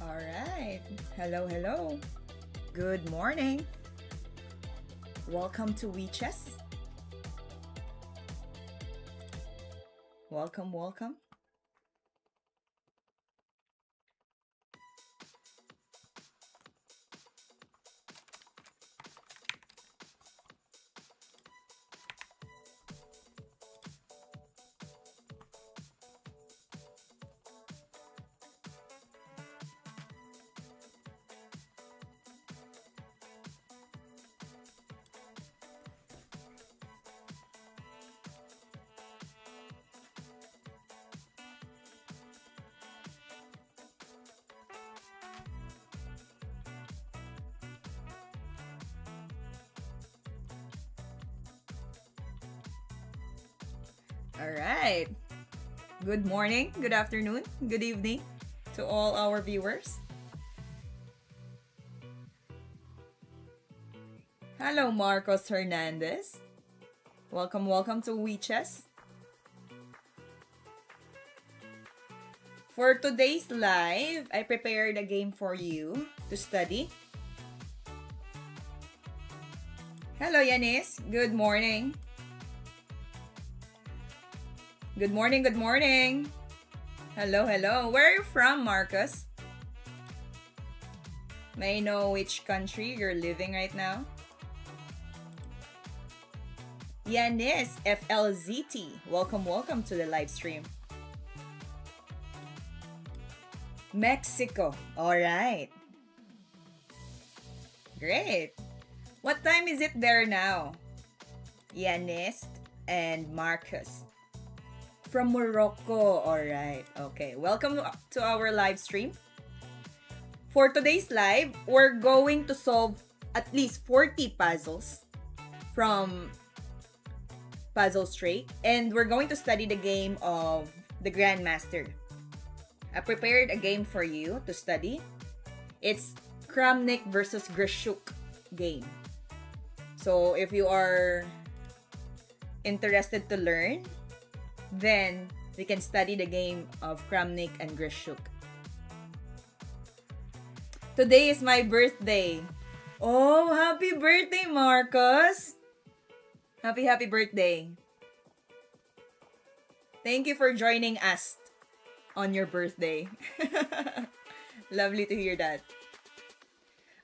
All right. Hello, hello. Good morning. Welcome to WeChess. Welcome, welcome. All right. Good morning, good afternoon, good evening to all our viewers. Hello, Marcos Hernandez. Welcome, welcome to WeChess. For today's live, I prepared a game for you to study. Hello, Yanis. Good morning. Good morning, good morning. Hello, hello. Where are you from, Marcus? May I know which country you're living right now? Yanis, FLZT. Welcome, welcome to the live stream. Mexico. All right. Great. What time is it there now? Yanis and Marcus. From Morocco. All right. Okay. Welcome to our live stream. For today's live, we're going to solve at least 40 puzzles from Puzzle Straight, and we're going to study the game of the Grandmaster. I prepared a game for you to study. It's Kramnik versus Gishuk game. So if you are interested to learn, then we can study the game of Kramnik and Gishuk. Today is my birthday. Oh, happy birthday, Marcos! Happy birthday. Thank you for joining us on your birthday. Lovely to hear that.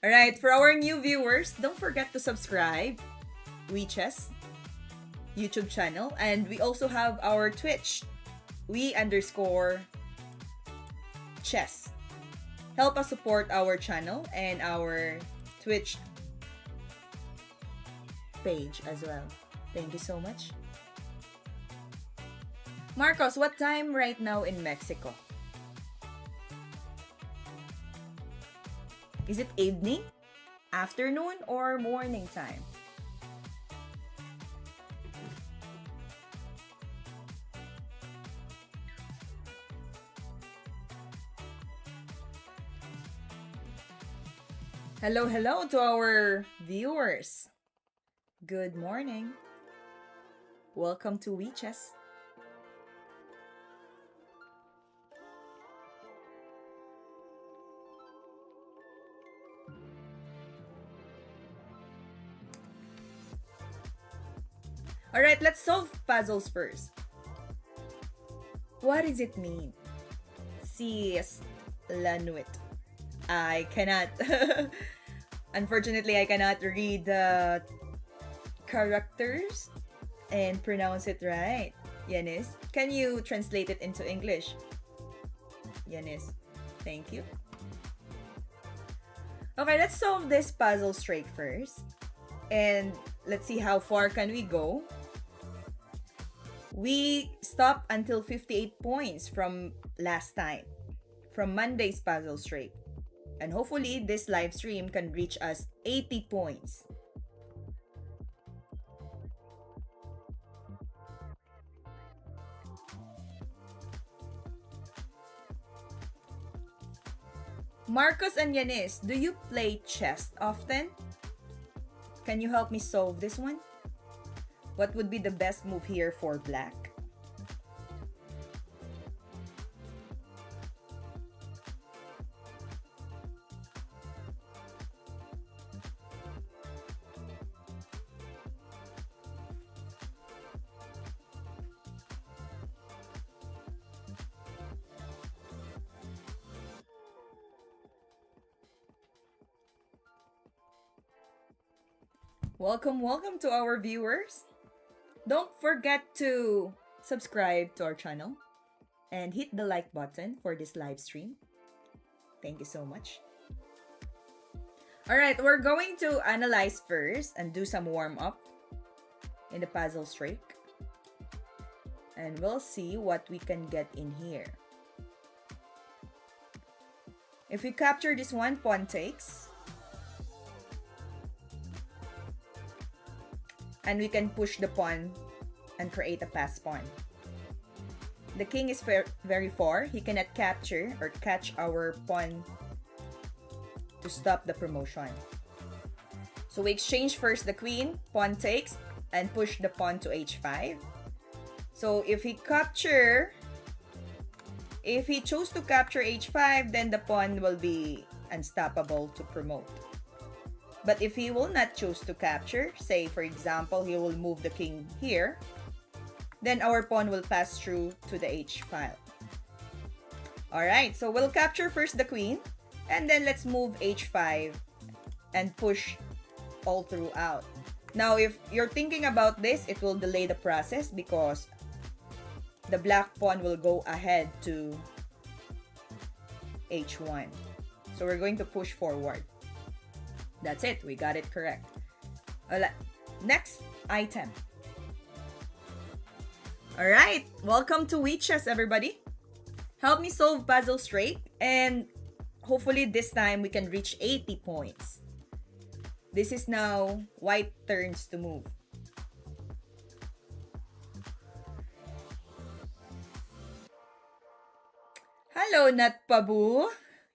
Alright, for our new viewers, don't forget to subscribe. WeChess YouTube channel, and we also have our Twitch, we_chess. Help us support our channel and our Twitch page as well. Thank you so much. Marcos, what time right now in Mexico? Is it evening, afternoon, or morning time? Hello, hello to our viewers. Good morning. Welcome to WeChess. Alright, let's solve puzzles first. What does it mean? Si es la nuit. I cannot, unfortunately, I cannot read the characters and pronounce it right. Yanis, can you translate it into English? Yanis, thank you. Okay, let's solve this puzzle straight first. And let's see how far can we go. We stopped until 58 points from last time, from Monday's puzzle straight. And hopefully, this live stream can reach us 80 points. Marcos and Yanis, do you play chess often? Can you help me solve this one? What would be the best move here for black? Welcome to our viewers. Don't forget to subscribe to our channel and hit the like button for this live stream. Thank you so much. Alright, we're going to analyze first and do some warm-up in the puzzle streak. And we'll see what we can get in here. If we capture this one, pawn takes. And we can push the pawn and create a pass pawn. The king is very far. He cannot capture or catch our pawn to stop the promotion. So we exchange first the queen, pawn takes, and push the pawn to h5. So if he chose to capture h5, then the pawn will be unstoppable to promote. But if he will not choose to capture, say for example, he will move the king here, then our pawn will pass through to the h file. Alright, so we'll capture first the queen, and then let's move h5 and push all throughout. Now, if you're thinking about this, it will delay the process because the black pawn will go ahead to h1. So we're going to push forward. That's it. We got it correct. Next item. Alright, welcome to WeChess, everybody. Help me solve puzzle straight, and hopefully this time we can reach 80 points. This is now white turns to move. Hello, Natpabu.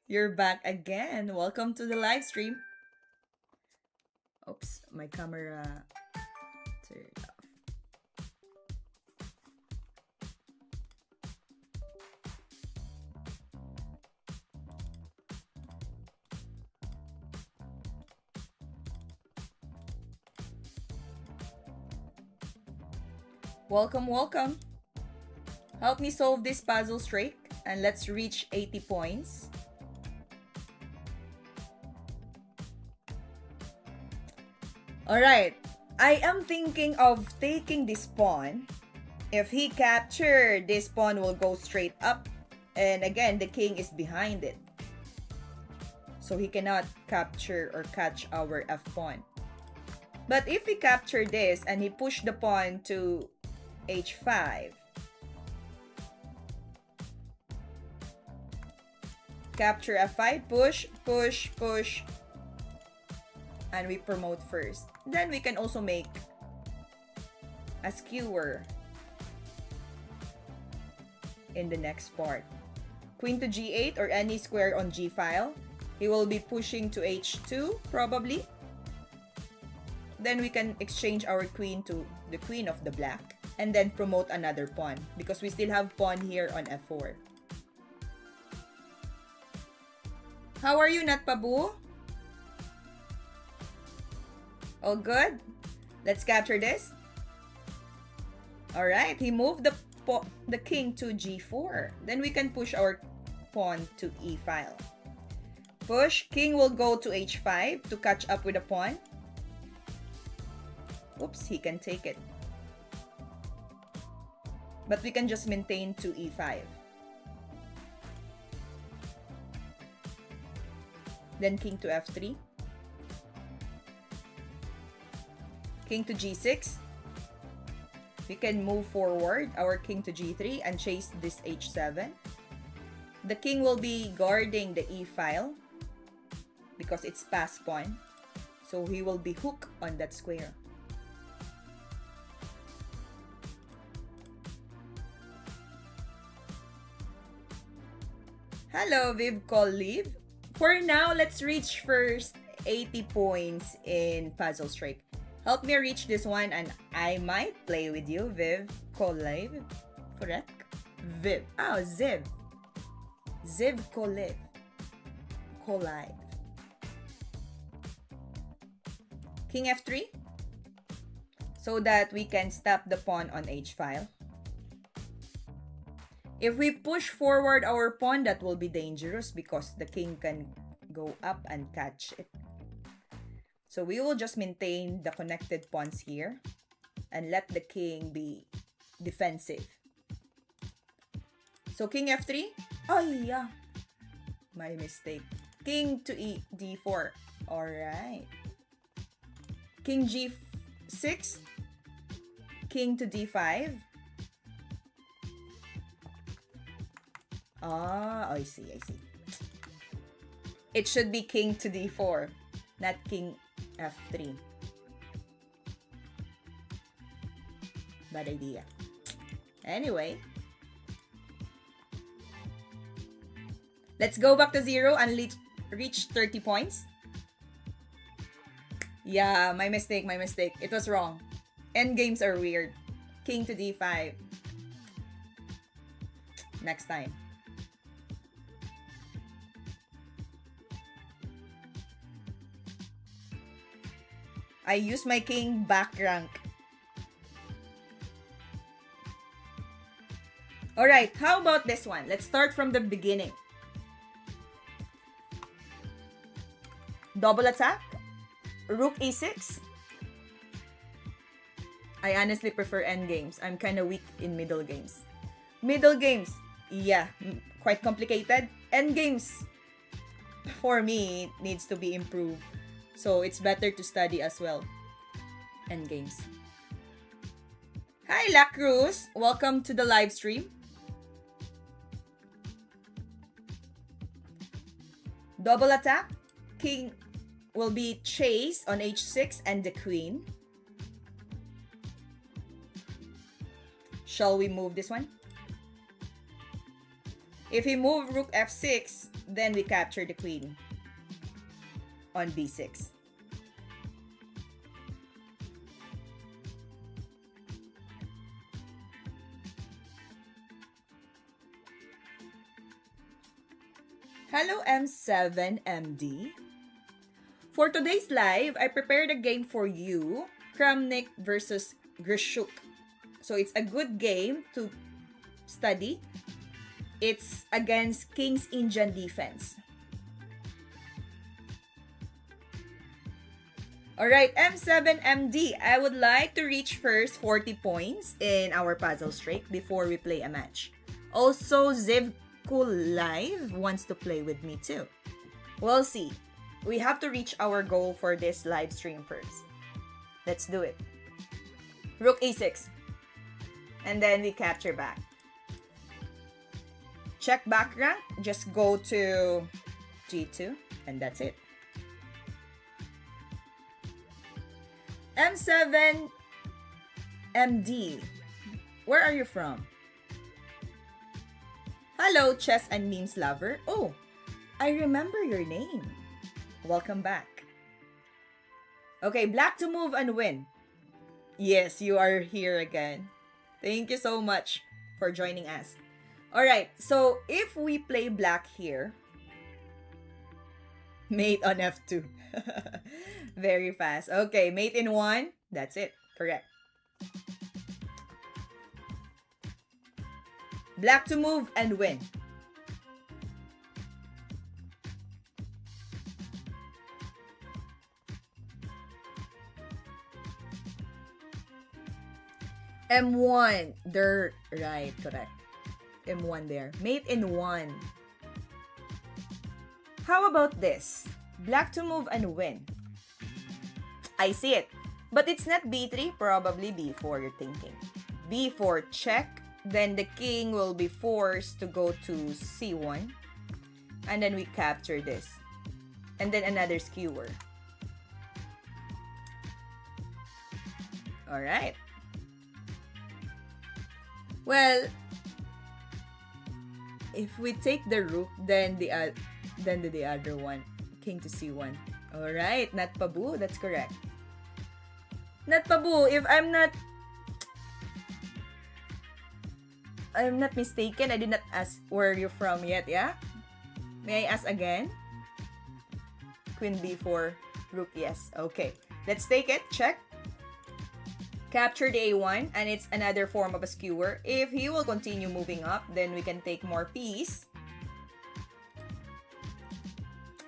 You're back again. Welcome to the live stream. Oops, my camera turned off. Welcome. Help me solve this puzzle streak and let's reach 80 points. Alright, I am thinking of taking this pawn. If he captured, this pawn will go straight up. And again, the king is behind it. So he cannot capture or catch our f pawn. But if he captured this and he pushed the pawn to h5, capture f5, push, and we promote first. Then we can also make a skewer in the next part. Queen to g8 or any square on g file. He will be pushing to h2 probably. Then we can exchange our queen to the queen of the black and then promote another pawn because we still have pawn here on f4. How are you, Natpabu? All good? Let's capture this. Alright, he moved the king to g4. Then we can push our pawn to e file. Push, king will go to h5 to catch up with the pawn. Oops, he can take it. But we can just maintain to e5. Then king to f3. King to g6. We can move forward our king to g3 and chase this h7. The king will be guarding the e file because it's pass pawn. So he will be hooked on that square. Hello, Viv Collive. For now, let's reach first 80 points in puzzle streak. Help me reach this one and I might play with you, Viv Collive. Correct? Viv. Oh, Ziv. Ziv Collive. Collive. King f3. So that we can stop the pawn on h file. If we push forward our pawn, that will be dangerous because the king can go up and catch it. So we will just maintain the connected pawns here and let the king be defensive. So king f3. Oh yeah, my mistake. King to d4. All right. King g6. King to d5. Ah, I see. It should be king to d4, not king f3. Bad idea. Anyway, let's go back to 0 and reach 30 points. Yeah, my mistake. It was wrong. Endgames are weird. King to d5. Next time. I use my king back rank. Alright, how about this one? Let's start from the beginning. Double attack. Rook e6. I honestly prefer endgames. I'm kind of weak in middle games. Middle games, yeah, quite complicated. Endgames, for me, needs to be improved. So it's better to study as well. Endgames. Hi, La Cruz. Welcome to the live stream. Double attack. King will be chased on h6 and the queen. Shall we move this one? If we move rook f6, then we capture the queen on b6. Hello M7MD. For today's live, I prepared a game for you, Kramnik versus Gishuk. So it's a good game to study. It's against King's Indian defense. Alright, M7MD, I would like to reach first 40 points in our puzzle streak before we play a match. Also, Ziv Cool Live wants to play with me too. We'll see. We have to reach our goal for this live stream first. Let's do it. Rook e6. And then we capture back. Check back rank. Just go to g2 and that's it. M7MD. Where are you from? Hello, chess and memes lover. Oh, I remember your name. Welcome back. Okay, black to move and win. Yes, you are here again. Thank you so much for joining us. Alright, so if we play black here, mate on f2. Very fast. Okay, mate in 1. That's it. Correct. Black to move and win. M1. They're right. Correct. M1 there. Mate in 1. How about this? Black to move and win. I see it. But it's not b3, probably b4 you're thinking. b4 check. Then the king will be forced to go to c1. And then we capture this. And then another skewer. Alright. Well, if we take the rook, then the other one, king to c1. Alright, not pabu. That's correct. Not pabu. If I'm not mistaken, I did not ask where you're from yet, yeah? May I ask again? Queen b4, rook, yes. Okay. Let's take it. Check. Capture the a1, and it's another form of a skewer. If he will continue moving up, then we can take more piece.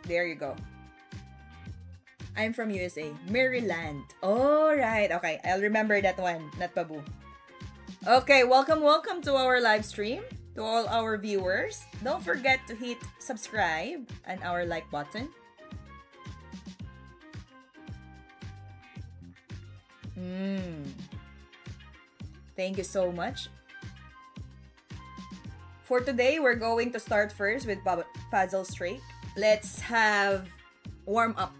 There you go. I'm from USA. Maryland. Oh, right. Okay, I'll remember that one. Not Pabu. Okay, welcome to our live stream. To all our viewers, don't forget to hit subscribe and our like button. Thank you so much. For today, we're going to start first with puzzle streak. Let's have warm up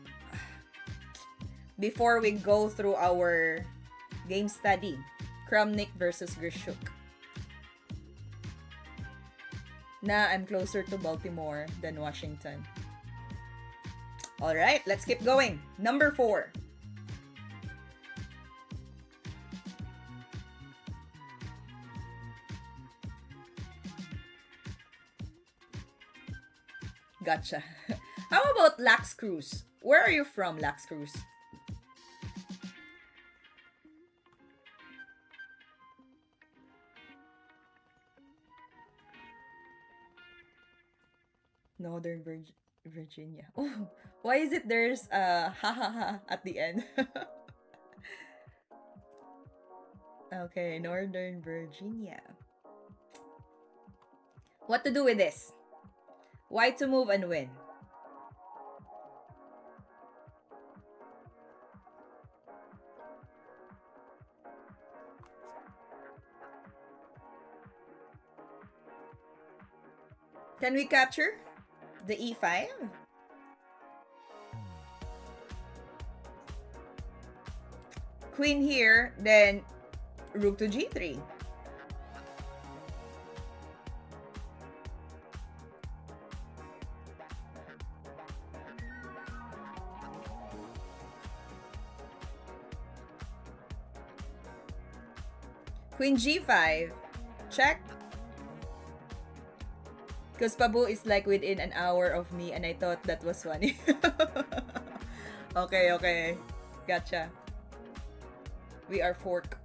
before we go through our game study. Kramnik versus Gishuk. I'm closer to Baltimore than Washington. Alright, let's keep going. Number 4. Gotcha. How about Lax Cruz? Where are you from, Lax Cruz? Northern Virginia. Oh, why is it there's ha ha ha at the end? Okay, Northern Virginia. What to do with this? Why to move and win? Can we capture the e5? Queen here, then rook to g3. Queen g5. Check. Because Pabu is like within an hour of me and I thought that was funny. Okay. Gotcha. We are fork.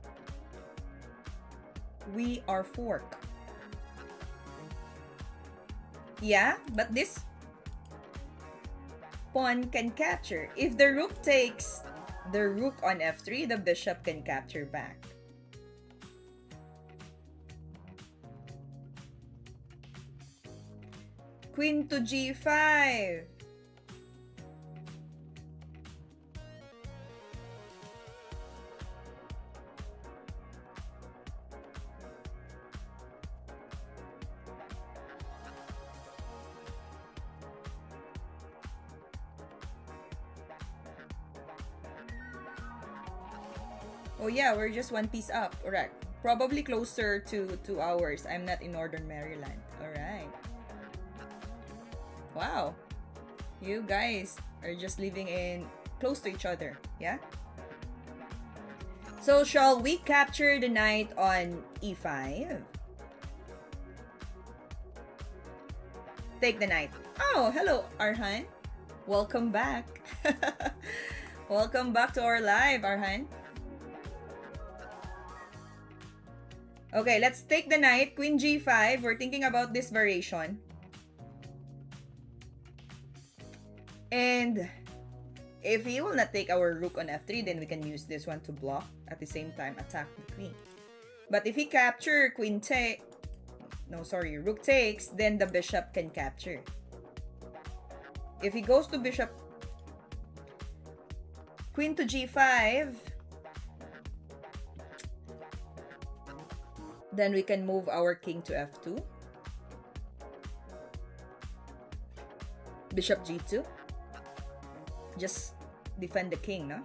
Yeah, but this pawn can capture. If the rook takes the rook on f3, the bishop can capture back. Queen to g5. Oh yeah, we're just one piece up. Correct. Probably closer to 2 hours. I'm not in Northern Maryland. Alright. Wow. You guys are just living in close to each other. Yeah? So shall we capture the knight on e5? Take the knight. Oh, hello, Arhan. Welcome back. Welcome back to our live, Arhan. Okay, let's take the knight. Queen g5. We're thinking about this variation. And if he will not take our rook on f3, then we can use this one to block. At the same time, attack the queen. But if he capture rook takes, then the bishop can capture. If he goes to bishop, queen to g5, then we can move our king to f2. Bishop g2. Just defend the king, no?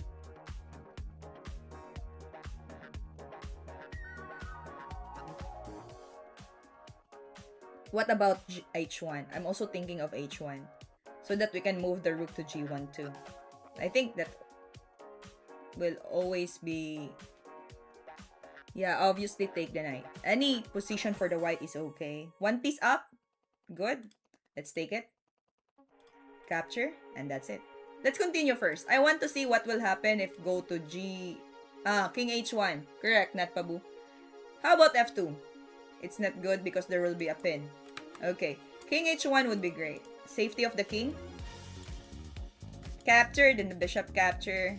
What about h1? I'm also thinking of h1. So that we can move the rook to g1 too. I think that will always be... Yeah, obviously take the knight. Any position for the white is okay. One piece up. Good. Let's take it. Capture. And that's it. Let's continue first. I want to see what will happen if go to king h1. Correct, not Pabu. How about f2? It's not good because there will be a pin. Okay. King h1 would be great. Safety of the king. capture, then the bishop capture.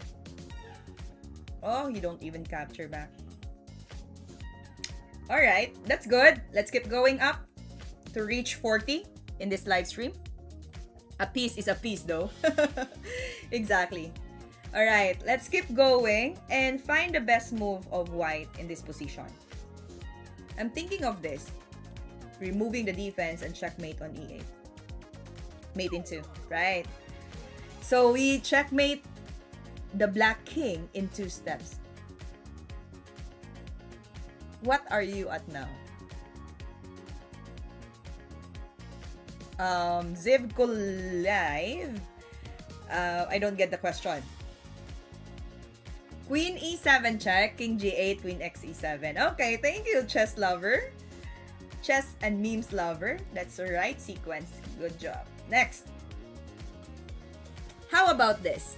Oh, you don't even capture back. Alright, that's good. Let's keep going up to reach 40 in this live stream. A piece is a piece though. Exactly. Alright, let's keep going and find the best move of white in this position. I'm thinking of this. Removing the defense and checkmate on e8. Mate in 2, right? So we checkmate the black king in 2 steps. What are you at now? Ziv Live. I don't get the question. Queen e7 check, king g8, queen x e7. Okay, thank you, chess lover. Chess and memes lover. That's the right sequence. Good job. Next. How about this?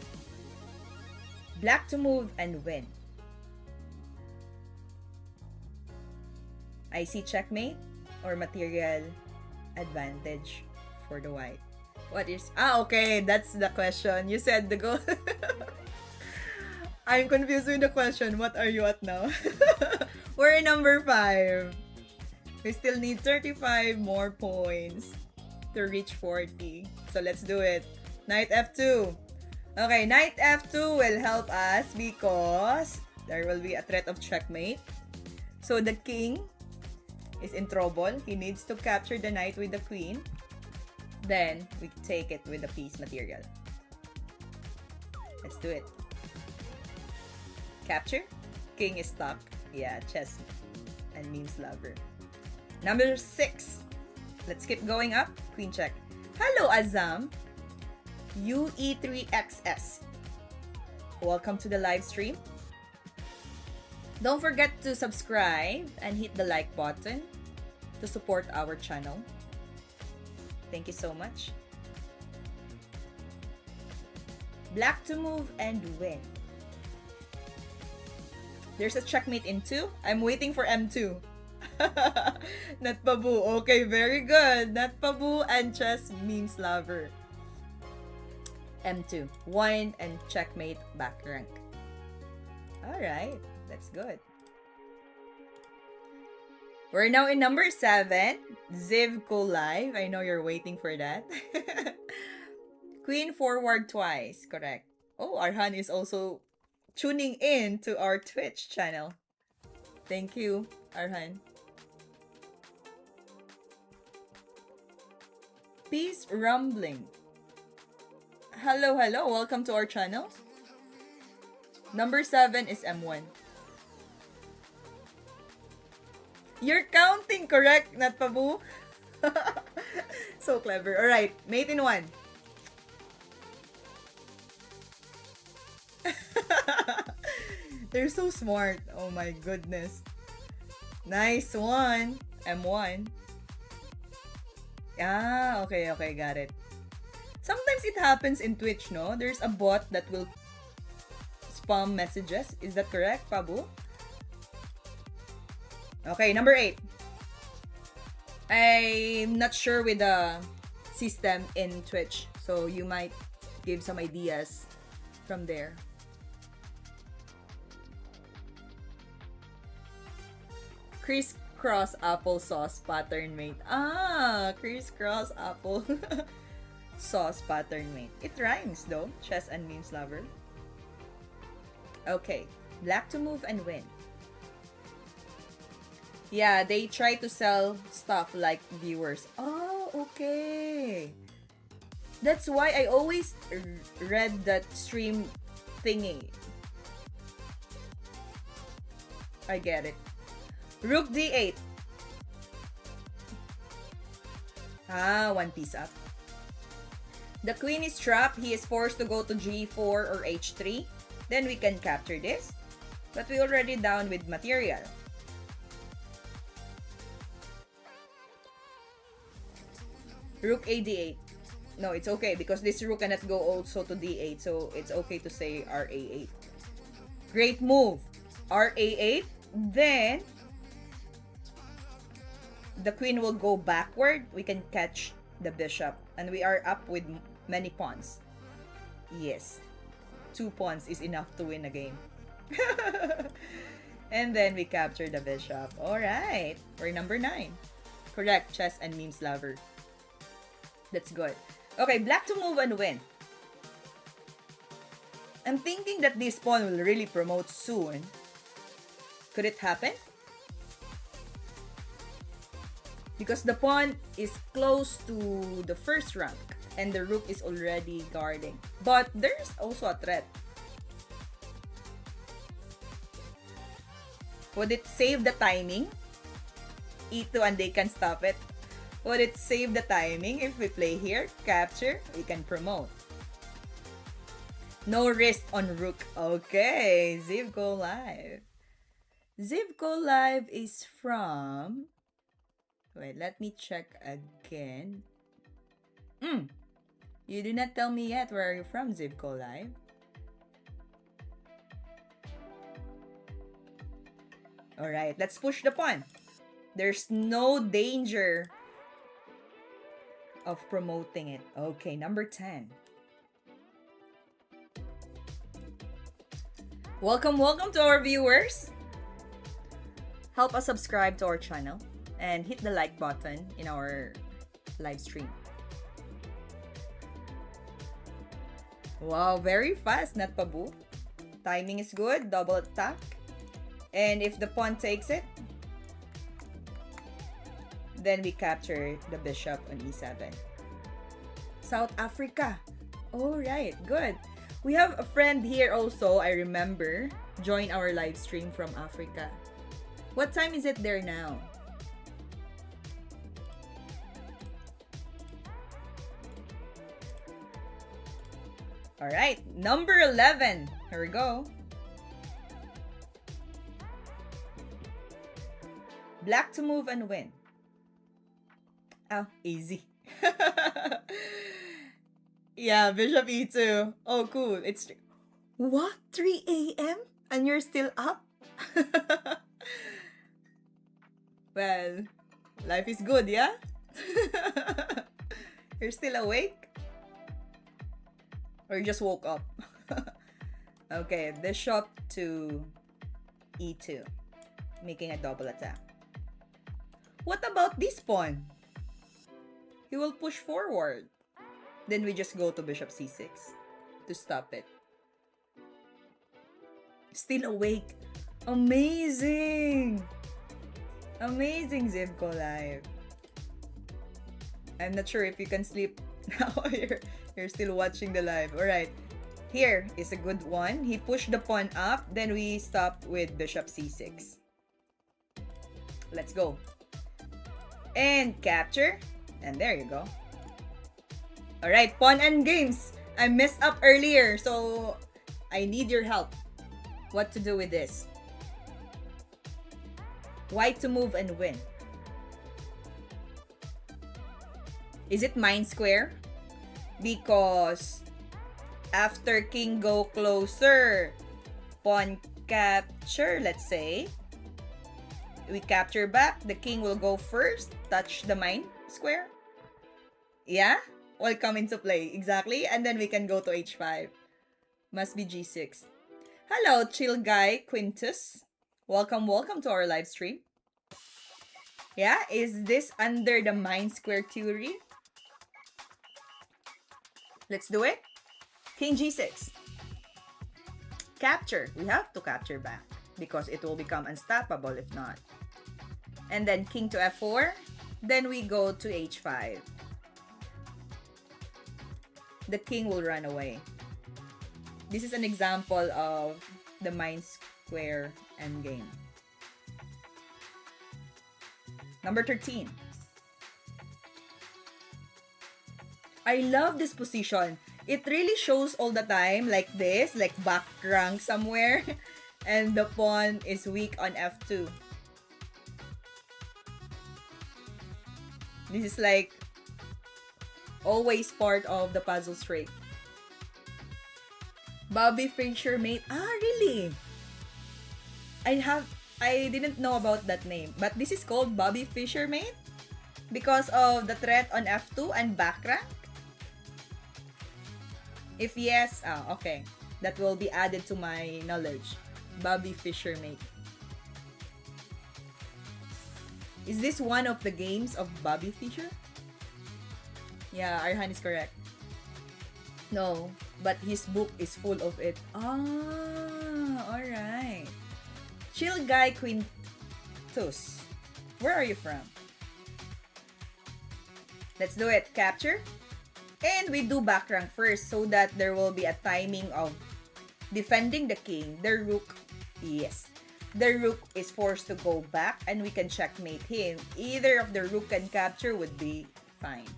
Black to move and win. I see checkmate or material advantage for the white. What is... okay. That's the question. You said the goal. I'm confused with the question. What are you at now? We're in number 5. We still need 35 more points to reach 40. So let's do it. Knight f2. Okay, knight f2 will help us because there will be a threat of checkmate. So the king is in trouble. He needs to capture the knight with the queen. Then we take it with the piece material. Let's do it. Capture. King is stuck. Yeah, chess and memes lover. Number 6. Let's keep going up. Queen check. Hello, Azam. UE3XS. Welcome to the live stream. Don't forget to subscribe and hit the like button to support our channel. Thank you so much. Black to move and win. There's a checkmate in 2. I'm waiting for M2. Not Pabu. Okay, very good. Not Pabu and chess memes lover. M2. 1 and checkmate back rank. Alright, that's good. We're now in number 7. Ziv Live. I know you're waiting for that. Queen forward twice. Correct. Oh, Arhan is also tuning in to our Twitch channel. Thank you, Arhan. Peace rumbling. Hello, hello. Welcome to our channel. Number 7 is M1. You're counting, correct? Not Pabu? So clever. Alright, mate in 1. They're so smart. Oh my goodness. Nice one. M1. Ah, okay, got it. Sometimes it happens in Twitch, no? There's a bot that will spam messages. Is that correct, Pabu? Okay, number 8. I'm not sure with the system in Twitch, so you might give some ideas from there. Crisscross applesauce pattern mate. Ah, crisscross apple sauce pattern mate. It rhymes though. Chess and memes lover. Okay, black to move and win. Yeah, they try to sell stuff like viewers. Oh, okay. That's why I always read that stream thingy. I get it. Rook d8. Ah, 1 piece up. The queen is trapped. He is forced to go to g4 or h3. Then we can capture this. But we already down with material. Rook a d8. No, it's okay because this rook cannot go also to d8. So it's okay to say ra8. Great move. ra8. Then the queen will go backward. We can catch the bishop. And we are up with many pawns. Yes. 2 pawns is enough to win a game. And then we capture the bishop. Alright. We're number 9. Correct. Chess and memes lover. That's good. Okay, black to move and win. I'm thinking that this pawn will really promote soon. Could it happen? Because the pawn is close to the first rank and the rook is already guarding. But there's also a threat. Would it save the timing? E2 and they can stop it. Would it save the timing if we play here? Capture, we can promote. No risk on rook. Okay, Ziv Go Live. Ziv Go Live is from... Wait, let me check again. You do not tell me yet. Where are you from, Ziv Go Live? Alright, let's push the pawn. There's no danger of promoting it. Okay, number 10. Welcome to our viewers. Help us subscribe to our channel and hit the like button in our live stream. Wow, very fast, not pabu. Timing is good, double attack. And if the pawn takes it, then we capture the bishop on e7. South Africa. Alright, good. We have a friend here also, I remember, join our live stream from Africa. What time is it there now? Alright, number 11. Here we go. Black to move and win. Oh, easy. Yeah, bishop e2. Oh, cool. It's... What? 3 a.m? And you're still up? Well, life is good, yeah? You're still awake? Or you just woke up? Okay, bishop to e2. Making a double attack. What about this pawn? He will push forward. Then we just go to bishop c6 to stop it. Still awake. Amazing! Amazing, Ziv Go Live. I'm not sure if you can sleep now. You're still watching the live. Alright. Here is a good one. He pushed the pawn up. Then we stop with bishop c6. Let's go. And capture. And there you go. Alright, pawn and games. I messed up earlier, so I need your help. What to do with this? White to move and win. Is it mine square? Because after king go closer, pawn capture, let's say. We capture back, the king will go first, touch the mine square. Yeah? Will come into play, exactly. And then we can go to h5. Must be g6. Hello, chill guy, Quintus. Welcome to our live stream. Yeah, is this under the mine square theory? Let's do it. King g6. Capture. We have to capture back because it will become unstoppable if not. And then king to f4. Then we go to h5. The king will run away. This is an example of the mine square endgame. Number 13. I love this position. It really shows all the time like this, like back rank somewhere. And the pawn is weak on f2. This is like always part of the puzzle straight. Bobby Fischer mate. Ah, really? I didn't know about that name. But this is called Bobby Fischer mate? Because of the threat on f2 and back rank? If yes, okay. That will be added to my knowledge. Bobby Fischer mate. Is this one of the games of Bobby Fischer? Yeah, Arhan is correct. No, but his book is full of it. Alright. Chill Guy Quintus. Where are you from? Let's do it. Capture. And we do back rank first so that there will be a timing of defending the king. The rook, yes. The rook is forced to go back and we can checkmate him. Either of the rook and capture would be fine.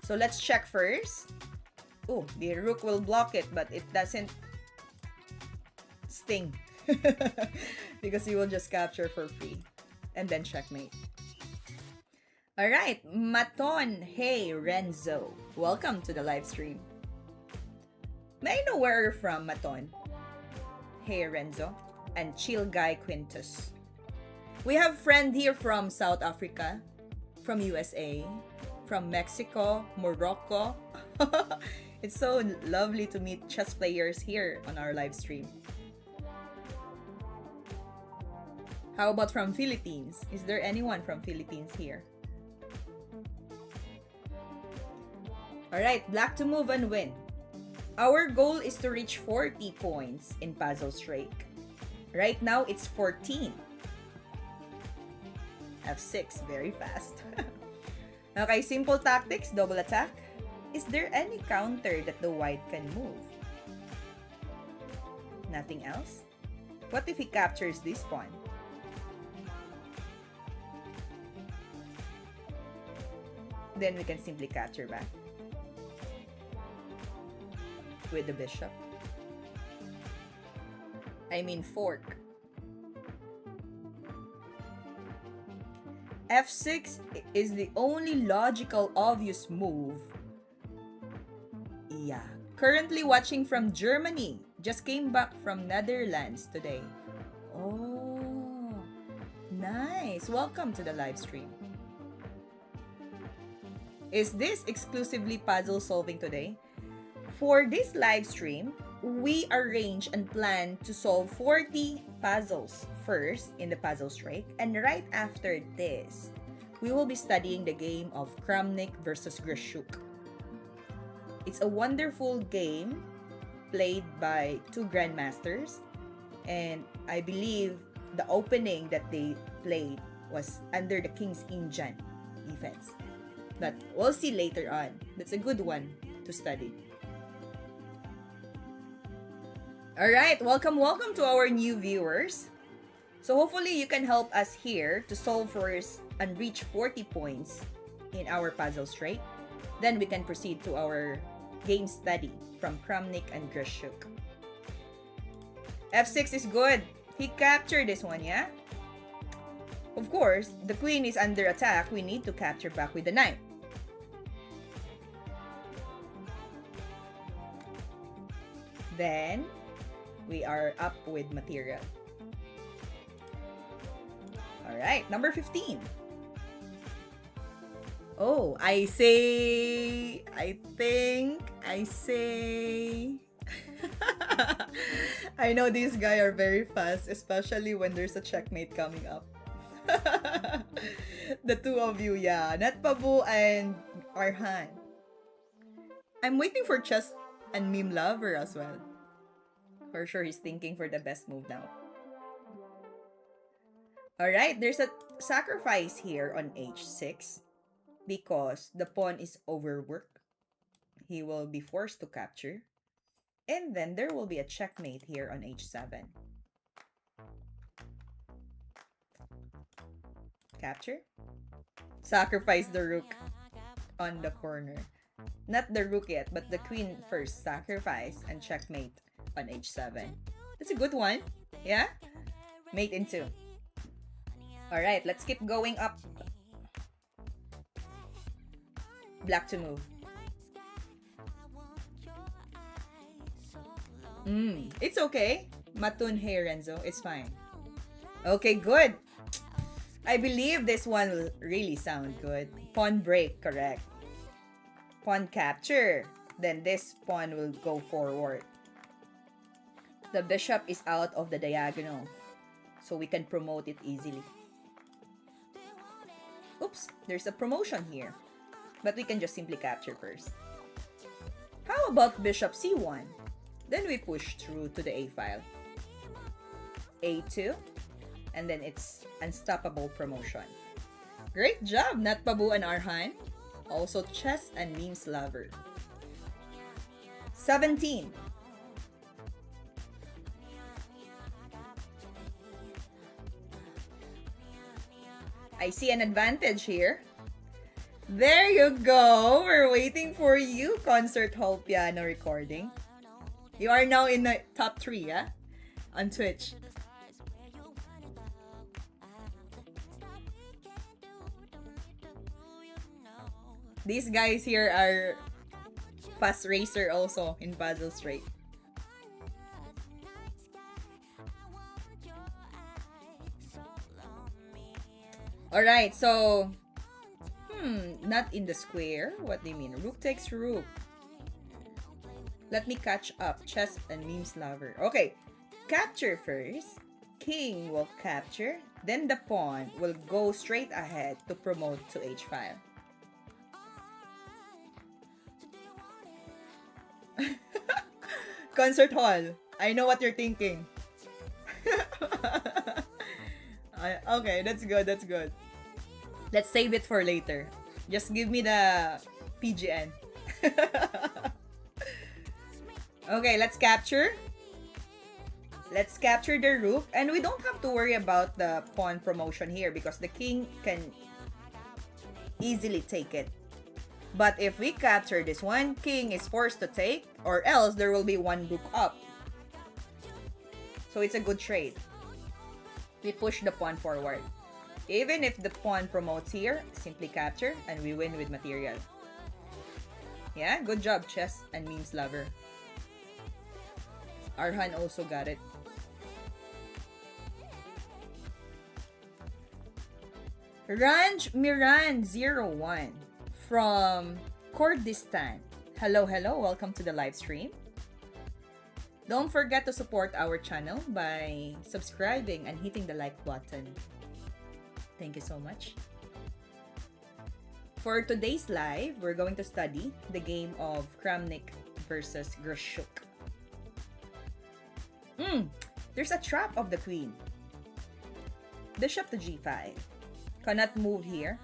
So let's check first. Oh, the rook will block it, but it doesn't sting. Because he will just capture for free. And then checkmate. Alright, Maton, hey Renzo. Welcome to the live stream. May I know where you're from, Maton? Hey Renzo. And Chill Guy Quintus. We have friend here from South Africa, from USA, from Mexico, Morocco. It's so lovely to meet chess players here on our live stream. How about from Philippines? Is there anyone from Philippines here? Alright, black to move and win. Our goal is to reach 40 points in Puzzle Strike. Right now, it's 14. F6, very fast. Okay, simple tactics, double attack. Is there any counter that the white can move? Nothing else? What if he captures this pawn? Then we can simply capture back with the bishop. I mean fork. F6 is the only logical obvious move. Yeah. Currently watching from Germany. Just came back from Netherlands today. Oh, nice. Welcome to the live stream. Is this exclusively puzzle solving today? For this live stream, we arrange and plan to solve 40 puzzles first in the Puzzle Strike, and right after this, we will be studying the game of Kramnik versus Gishuk. It's a wonderful game played by two grandmasters, and I believe the opening that they played was under the King's Indian defense. But we'll see later on. That's a good one to study. Alright, welcome to our new viewers. So hopefully you can help us here to solve first and reach 40 points in our Puzzle Strike. Then we can proceed to our game study from Kramnik and Gishuk. F6 is good. He captured this one, yeah? Of course, the queen is under attack. We need to capture back with the knight. Then, we are up with material. Alright, number 15. Oh, I say... I know these guys are very fast, especially when there's a checkmate coming up. The two of you, yeah. Natpabu and Arhan. I'm waiting for Chess and Meme Lover as well. For sure, he's thinking for the best move now. Alright, there's a sacrifice here on h6 because the pawn is overworked. He will be forced to capture. And then there will be a checkmate here on h7. Capture. Sacrifice the rook on the corner. Not the rook yet, but the queen first. Sacrifice and checkmate on h7. That's a good one. Yeah? Mate in 2. Alright, let's keep going up. Black to move. It's okay. Matun hey Renzo. It's fine. Okay, good. I believe this one will really sound good. Pawn break, correct. Pawn capture. then this pawn will go forward. The bishop is out of the diagonal, so we can promote it easily. Oops, there's a promotion here, but we can just simply capture first. How about bishop c1? Then we push through to the a file. a2, and then it's unstoppable promotion. Great job, Natpabu and Arhan. Also chess and memes lover. 17. I see an advantage here. There you go. We're waiting for you, Concert Hall Piano Recording. You are now in the top 3, yeah? On Twitch. These guys here are fast racer also in Puzzle Straight. Alright, so... not in the square. What do you mean? Rook takes rook. Let me catch up. Chess and memes lover. Okay, capture first. King will capture. Then the pawn will go straight ahead to promote to h5. Concert hall. I know what you're thinking. Okay, that's good. That's good. Let's save it for later. Just give me the PGN. Okay, let's capture. Let's capture the rook. And we don't have to worry about the pawn promotion here because the king can easily take it. But if we capture this one, king is forced to take, or else there will be one rook up. So it's a good trade. We push the pawn forward. Even if the pawn promotes here, simply capture and we win with material. Yeah, good job, chess and memes lover. Arhan also got it. Ranj Miran 01 from Kurdistan. Hello, hello. Welcome to the live stream. Don't forget to support our channel by subscribing and hitting the like button. Thank you so much. For today's live, we're going to study the game of Kramnik versus Gishuk. There's a trap of the queen. Bishop to g5. Cannot move here.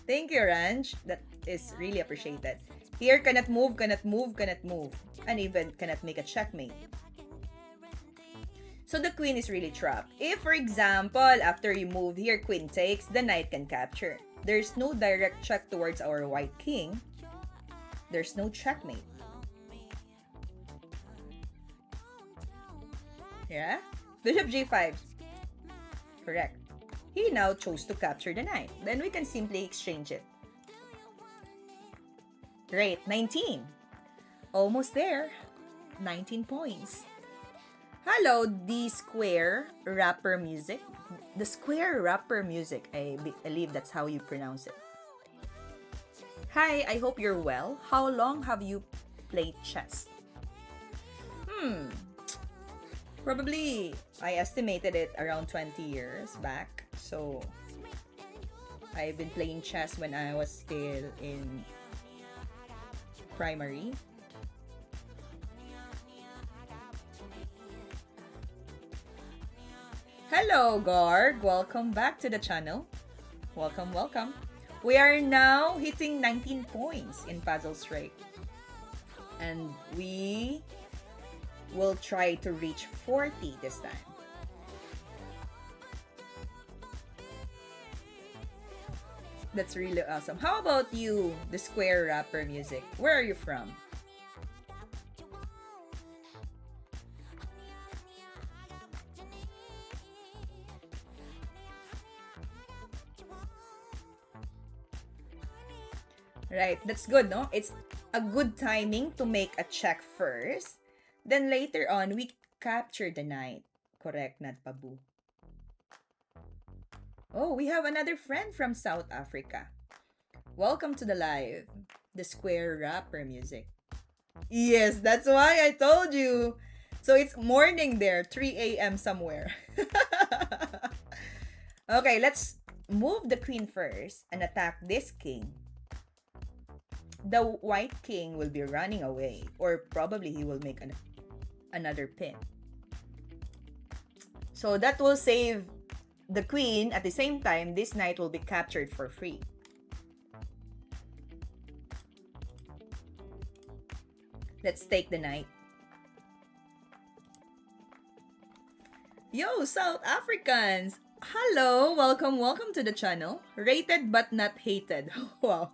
Thank you, Ranj. That is really appreciated. Here, cannot move, cannot move, cannot move. And even cannot make a checkmate. So the queen is really trapped. If, for example, after you move here, queen takes, the knight can capture. There's no direct check towards our white king. There's no checkmate. Yeah? Bishop g5. Correct. He now chose to capture the knight. Then we can simply exchange it. Great, 19. Almost there. 19 points. Hello, the Square Rapper Music. The Square Rapper Music. I believe that's how you pronounce it. Hi, I hope you're well. How long have you played chess? Probably, I estimated it around 20 years back. So, I've been playing chess when I was still in primary. Hello, Garg. Welcome back to the channel. Welcome, welcome. We are now hitting 19 points in Puzzle Straight. And we will try to reach 40 this time. That's really awesome. How about you, the Square Rapper Music? Where are you from? Right, that's good, no? It's a good timing to make a check first. Then later on, we capture the knight. Correct, Natpabu. Oh, we have another friend from South Africa. Welcome to the live. The square rapper music. Yes, that's why I told you. So it's morning there, 3 a.m. somewhere. Okay, let's move the queen first and attack this king. The white king will be running away, or probably he will make another pin. So that will save the queen. At the same time, this knight will be captured for free. Let's take the knight. Yo, South Africans! Hello! Welcome to the channel. Rated but not hated. Wow.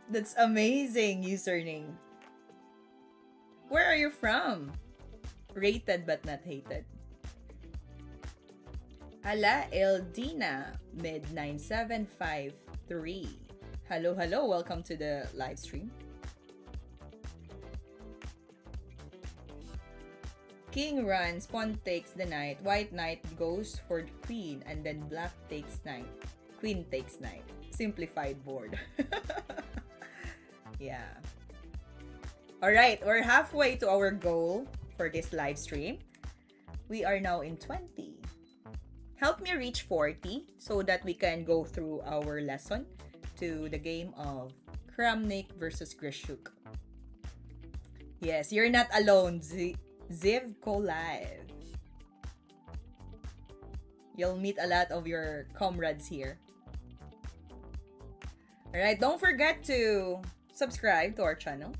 That's amazing username. Where are you from? Rated but not hated. Ala Eldina mid 9753. Hello, welcome to the live stream. King runs, pawn takes the knight, white knight goes for the queen, and then black takes knight, queen takes knight. Simplified board. Yeah. Alright, we're halfway to our goal for this live stream. We are now in 20. Help me reach 40 so that we can go through our lesson to the game of Kramnik versus Gishuk. Yes, you're not alone, Zivco Live. You'll meet a lot of your comrades here. Alright, don't forget to subscribe to our channel.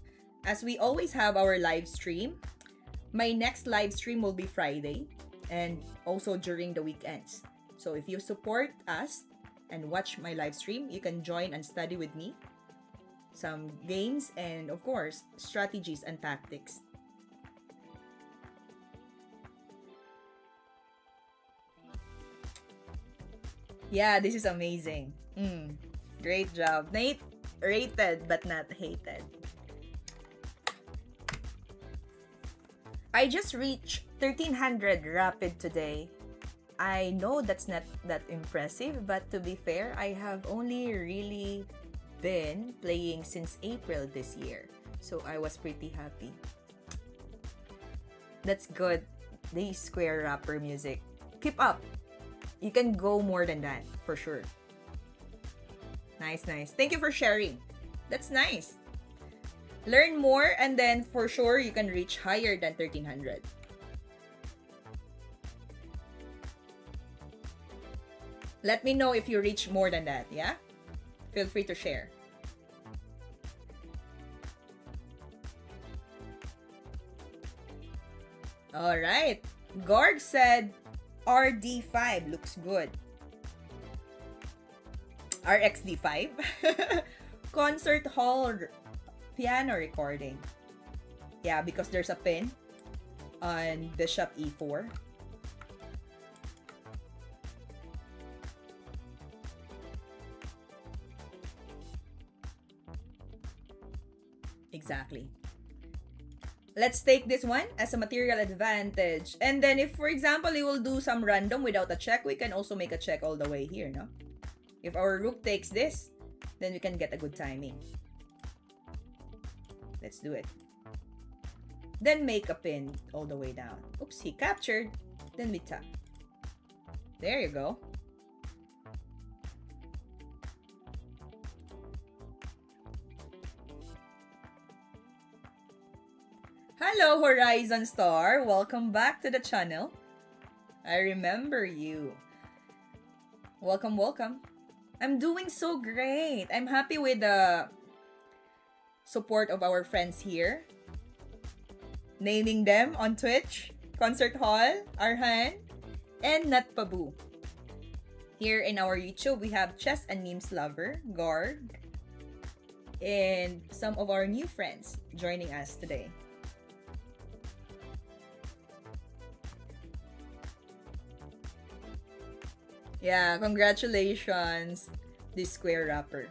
As we always have our live stream, my next live stream will be Friday and also during the weekends. So if you support us and watch my live stream, you can join and study with me some games and of course strategies and tactics. Yeah, this is amazing. Great job. Nate, rated but not hated. I just reached 1300 rapid today. I know that's not that impressive, but to be fair, I have only really been playing since April this year. So I was pretty happy. That's good. The square rapper music. Keep up. You can go more than that, for sure. Nice. Thank you for sharing. That's nice. Learn more and then for sure you can reach higher than 1300. Let me know if you reach more than that, yeah? Feel free to share. Alright. Gorg said RD5 looks good. RXD5? Concert hall piano recording. Yeah, because there's a pin on Bishop E4. Exactly. Let's take this one as a material advantage. And then if, for example, you will do some random without a check, we can also make a check all the way here, no? If our rook takes this, then we can get a good timing. Let's do it. Then make a pin all the way down. Oops, he captured. Then we tap. There you go. Hello, Horizon Star. Welcome back to the channel. I remember you. Welcome. I'm doing so great. I'm happy with the support of our friends here. Naming them on Twitch, Concert Hall, Arhan, and Natpabu. Here in our YouTube, we have Chess and Memes Lover, Gorg, and some of our new friends joining us today. Yeah, congratulations, this square rapper.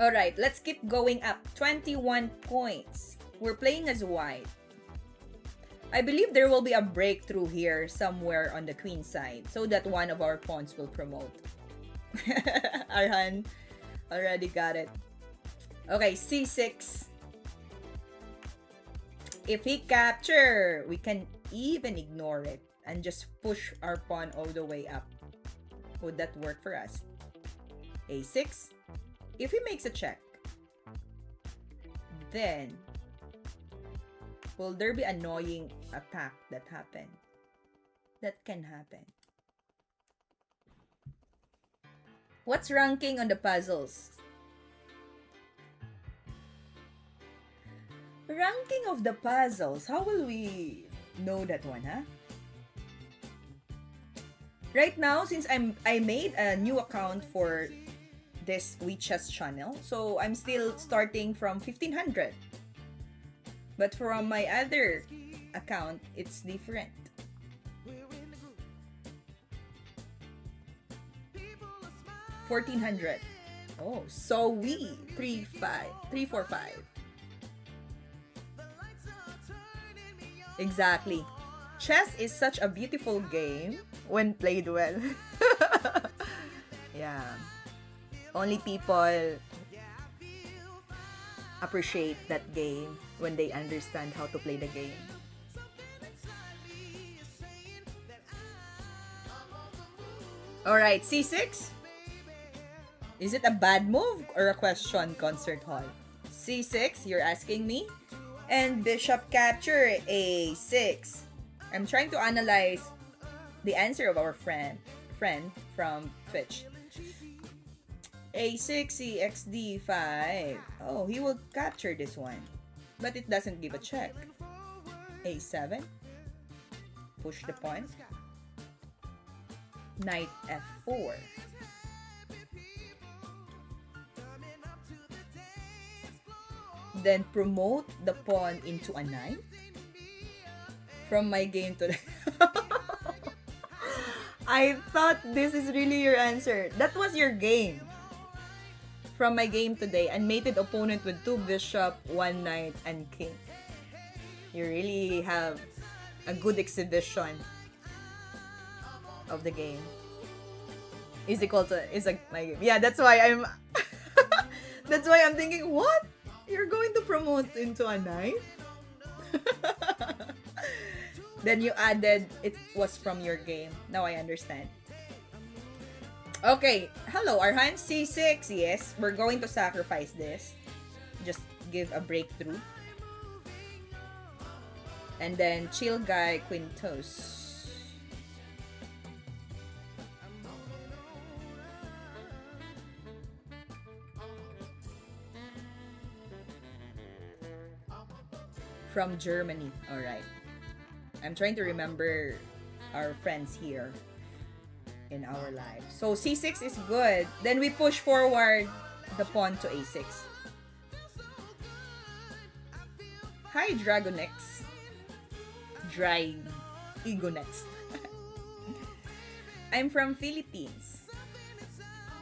Alright, let's keep going up. 21 points. We're playing as white. I believe there will be a breakthrough here somewhere on the queen side so that one of our pawns will promote. Arhan. Already got it. Okay, C6. If he capture, we can even ignore it and just push our pawn all the way up. Would that work for us? A6. If he makes a check, then will there be annoying attack that happen? That can happen. What's ranking on the puzzles? Ranking of the puzzles. How will we know that one, huh? Right now, since I made a new account for this WeChat channel, so I'm still starting from 1500. But from my other account, it's different. 1400. Oh, so we 345. Exactly. Chess is such a beautiful game when played well. Yeah. Only people appreciate that game when they understand how to play the game. Alright, C6. Is it a bad move or a question, Concert Hall? C6, you're asking me? And bishop capture, A6. I'm trying to analyze the answer of our friend from Twitch. A6, CX, D5. Oh, he will capture this one. But it doesn't give a check. A7. Push the pawn. Knight F4. Then promote the pawn into a knight. From my game today. I thought this is really your answer. That was your game. From my game today, unmated opponent with 2 bishop, 1 knight, and king. You really have a good exhibition of the game. Is equal to my game. Yeah, that's why I'm that's why I'm thinking, what? You're going to promote into a knight? Then you added it was from your game. Now I understand. Okay, hello Arhan, C6. Yes, we're going to sacrifice this. Just give a breakthrough. And then chill guy Quintos. From Germany. Alright. I'm trying to remember our friends here in our life. So C6 is good. Then we push forward the pawn to A6. Hi, Dragonex. Dry Ego next. I'm from Philippines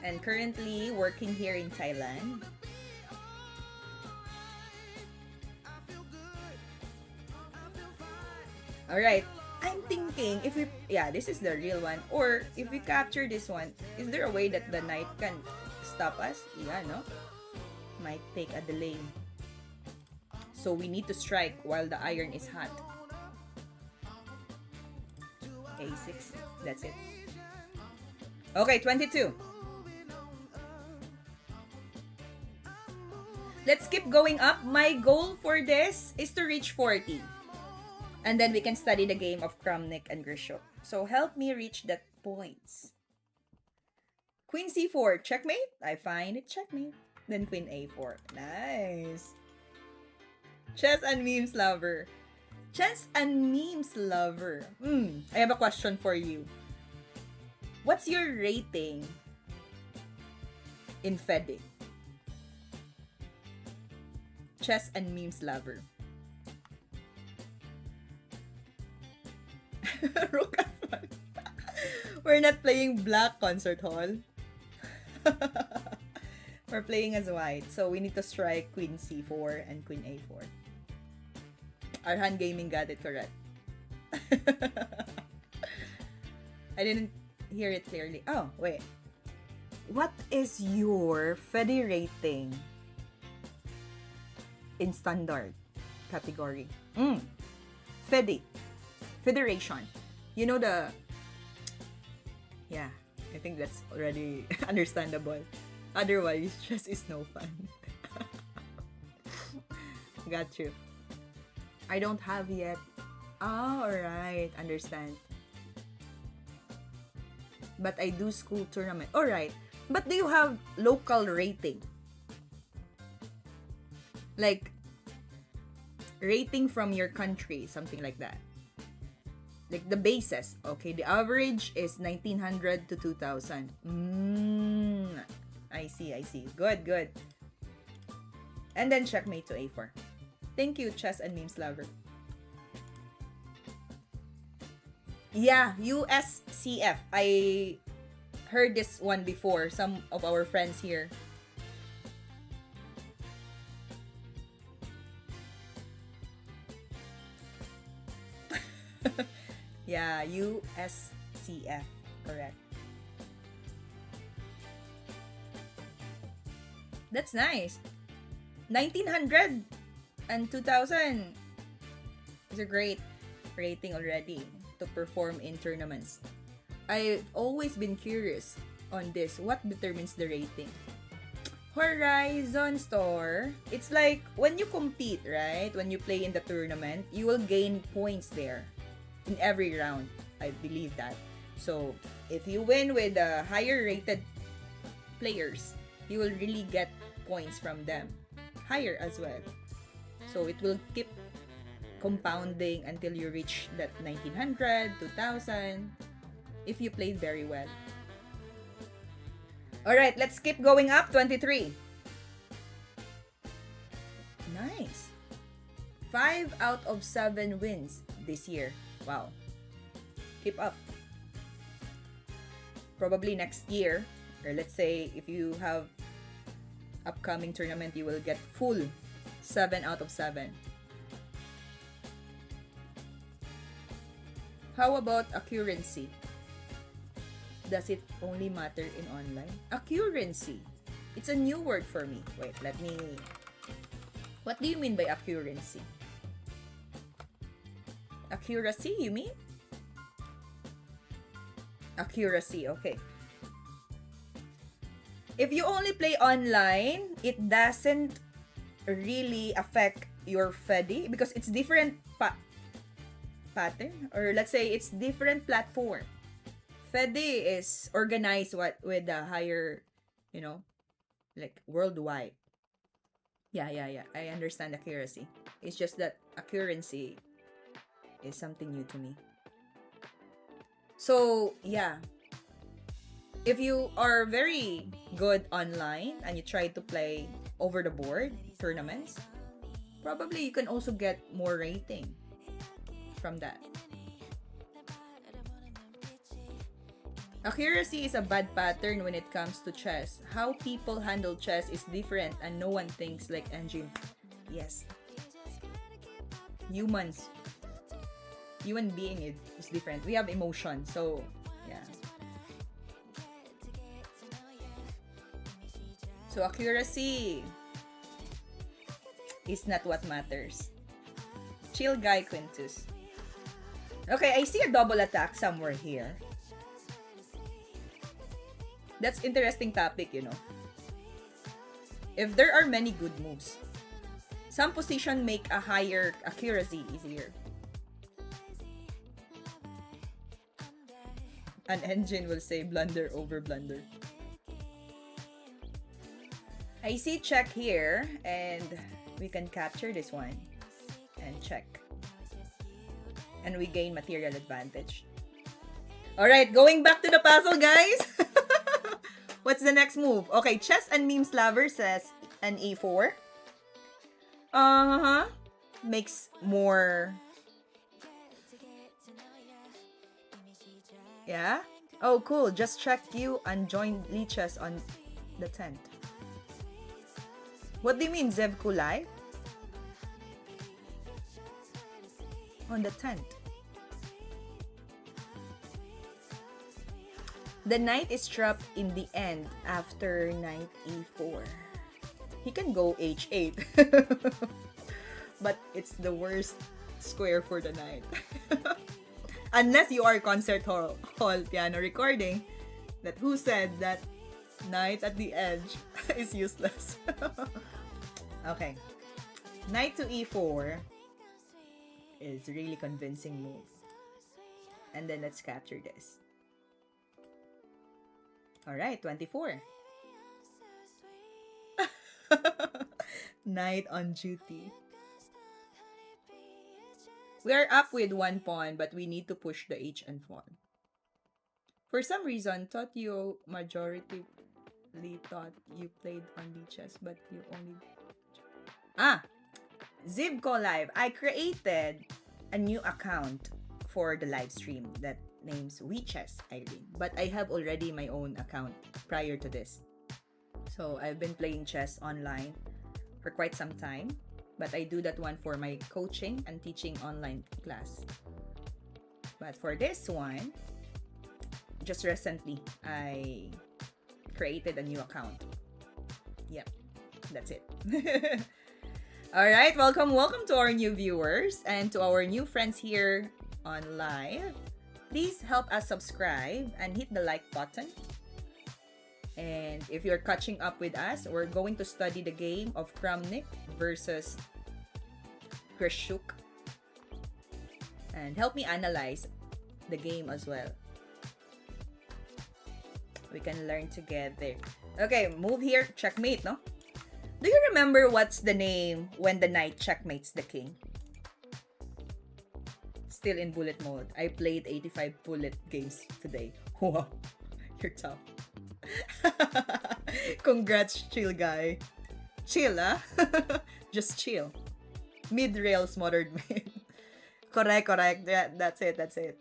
and currently working here in Thailand. Alright, I'm thinking if we, yeah, this is the real one. Or if we capture this one, is there a way that the knight can stop us? Yeah, no? Might take a delay. So we need to strike while the iron is hot. A6, that's it. Okay, 22. Let's keep going up. My goal for this is to reach 40. And then we can study the game of Kramnik and Gishuk. So help me reach that points. Queen C4, checkmate? I find it checkmate. Then Queen A4. Nice. Chess and memes lover. Chess and memes lover. I have a question for you. What's your rating in Fede? Chess and memes lover. Rook F1. We're not playing black, Concert Hall. We're playing as white. So we need to strike Queen C4 and Queen A4. Arhan Gaming got it correct. I didn't hear it clearly. Oh, wait. What is your FEDI rating in standard category? FEDI. Federation. You know the... Yeah, I think that's already understandable. Otherwise, chess is no fun. Got you. I don't have yet. Oh, alright. Understand. But I do school tournament. Alright. But do you have local rating? Like, rating from your country, something like that. Like the bases. Okay, the average is 1900 to 2000. I see. Good. And then checkmate to A4. Thank you, chess and memes lover. Yeah, USCF. I heard this one before. Some of our friends here. Yeah, USCF. Correct. That's nice. 1900 and 2000 is a great rating already to perform in tournaments. I've always been curious on this. What determines the rating? Horizon Store, it's like when you compete, right? When you play in the tournament, you will gain points there in every round. I believe that. So, if you win with the higher rated players, you will really get points from them. Higher as well. So, it will keep compounding until you reach that 1900, 2000, if you played very well. Alright, let's keep going up. 23. Nice. 5 out of 7 wins this year. Wow. Keep up. Probably next year, or let's say if you have upcoming tournament, you will get full 7 out of 7. How about accuracy? Does it only matter in online? Accuracy. It's a new word for me. Wait, let me... What do you mean by accuracy? Accuracy, you mean? Accuracy, okay. If you only play online, it doesn't really affect your FEDI because it's different pattern, or let's say it's different platform. FEDI is organized with a higher, like worldwide. Yeah. I understand accuracy. It's just that accuracy is something new to me. So, yeah. If you are very good online and you try to play over the board tournaments, probably you can also get more rating from that. Accuracy is a bad pattern when it comes to chess. How people handle chess is different and no one thinks like engine. Yes. Human being is different. We have emotion, so yeah. So accuracy is not what matters. Chill guy Quintus. Okay, I see a double attack somewhere here. That's interesting topic, If there are many good moves, some position make a higher accuracy easier. An engine will say blunder over blunder. I see check here, and we can capture this one and check. And we gain material advantage. Alright, going back to the puzzle, guys. What's the next move? Okay, chess and memes lover says an E4. Makes more... Yeah? Oh, cool. Just checked you and joined Chess on the 10th. What do you mean, Zevku Live? On the 10th. The knight is trapped in the end after knight e4. He can go h8. But it's the worst square for the knight. Unless you are concert hall piano recording, that who said that knight at the edge is useless. Okay. Knight to e4 is really convincing move. And then let's capture this. Alright, 24. Knight on duty. We are up with 1 pawn, but we need to push the h and pawn. For some reason, thought you majority thought you played on chess, but you only... Zibco Live. I created a new account for the live stream that names WeChess Irene, but I have already my own account prior to this. So I've been playing chess online for quite some time, but I do that one for my coaching and teaching online class. But for this one, just recently, I created a new account. Yep, that's it. Alright, welcome to our new viewers and to our new friends here on live. Please help us subscribe and hit the like button. And if you're catching up with us, we're going to study the game of Kramnik versus Gishuk. And help me analyze the game as well. We can learn together. Okay, move here. Checkmate, no? Do you remember what's the name when the knight checkmates the king? Still in bullet mode. I played 85 bullet games today. Wow, you're tough. Congrats, chill guy. Chill, huh? Just chill. Mid-rail smothered mid. Correct. Yeah, that's it.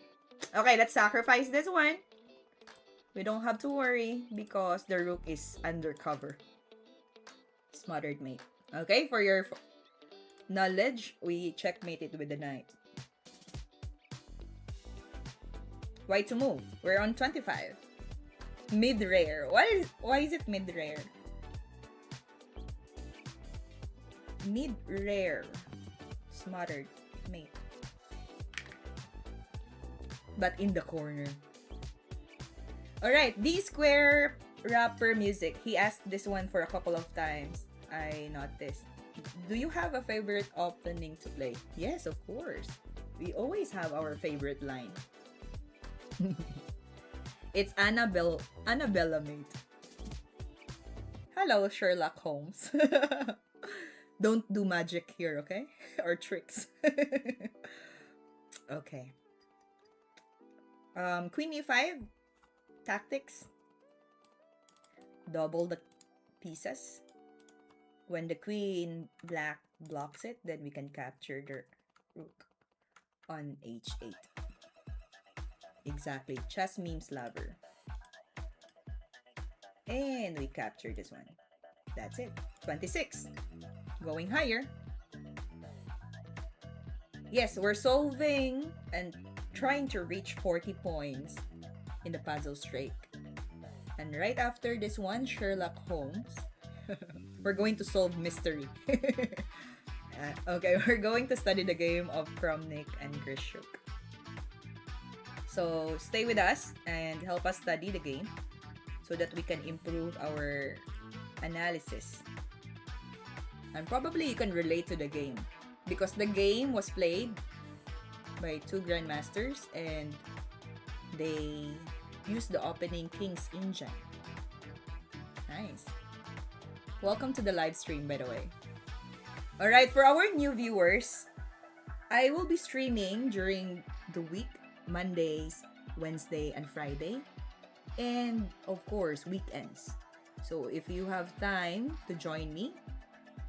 Okay, let's sacrifice this one. We don't have to worry because the rook is undercover. Smothered mate. Okay, for your knowledge, we checkmated with the knight. Why to move? We're on 25. Mid-rare. Why is it mid-rare? Mid-rare. Smothered mate. But in the corner. Alright, D-square rapper music. He asked this one for a couple of times. I noticed. Do you have a favorite opening to play? Yes, of course. We always have our favorite line. It's Annabella mate. Hello, Sherlock Holmes. Don't do magic here, okay? Or tricks. Okay. Queen e5 tactics. Double the pieces. When the queen black blocks it, then we can capture the rook on h8. Exactly. Chess memes lover. And we capture this one. That's it. 26. Going higher. Yes, we're solving and trying to reach 40 points in the puzzle streak. And right after this one, Sherlock Holmes, we're going to solve mystery. Okay, we're going to study the game of Kramnik and Gishuk. So stay with us and help us study the game so that we can improve our analysis. And probably you can relate to the game because the game was played by two grandmasters and they used the opening King's Engine. Nice. Welcome to the live stream, by the way. Alright, for our new viewers, I will be streaming during the week, Mondays, Wednesday, and Friday. And, of course, weekends. So, if you have time to join me,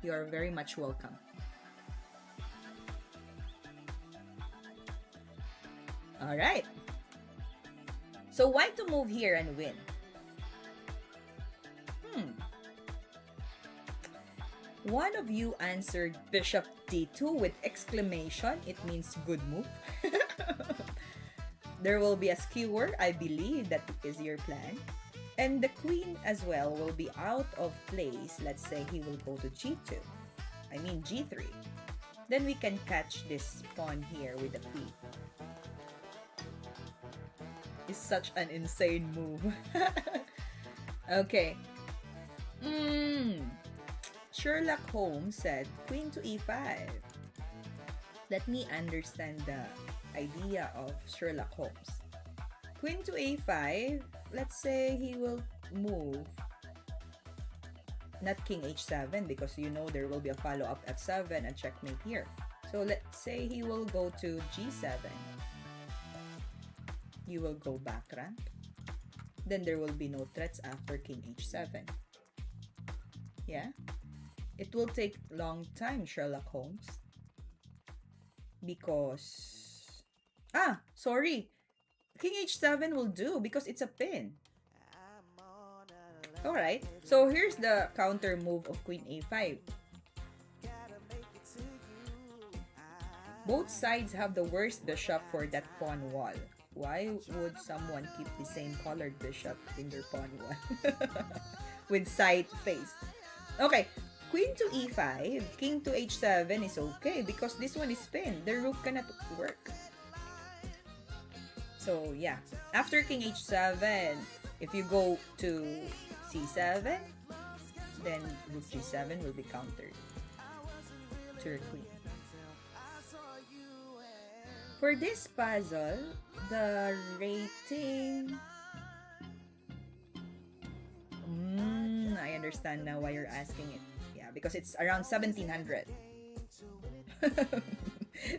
you are very much welcome. Alright. So, why to move here and win? One of you answered Bishop D2 with exclamation. It means good move. There will be a skewer. I believe that is your plan. And the queen as well will be out of place. Let's say he will go to g2. I mean g3. Then we can catch this pawn here with the queen. It's such an insane move. Okay. Sherlock Holmes said queen to e5. Let me understand the idea of Sherlock Holmes. Queen to a5. Let's say he will move. Not king h7 because you know there will be a follow-up f7 and checkmate here. So let's say he will go to g7. You will go back rank. Then there will be no threats after king h7. Yeah? It will take long time, Sherlock Holmes. Because... sorry. King h7 will do because it's a pin. Alright, so here's the counter move of queen a5. Both sides have the worst bishop for that pawn wall. Why would someone keep the same colored bishop in their pawn wall? With side face. Okay, queen to e5, king to h7 is okay because this one is pinned. The rook cannot work. So yeah, after king h7, if you go to c7, then rook g7 will be countered to your queen. For this puzzle, the rating... I understand now why you're asking it. Yeah, because it's around 1700.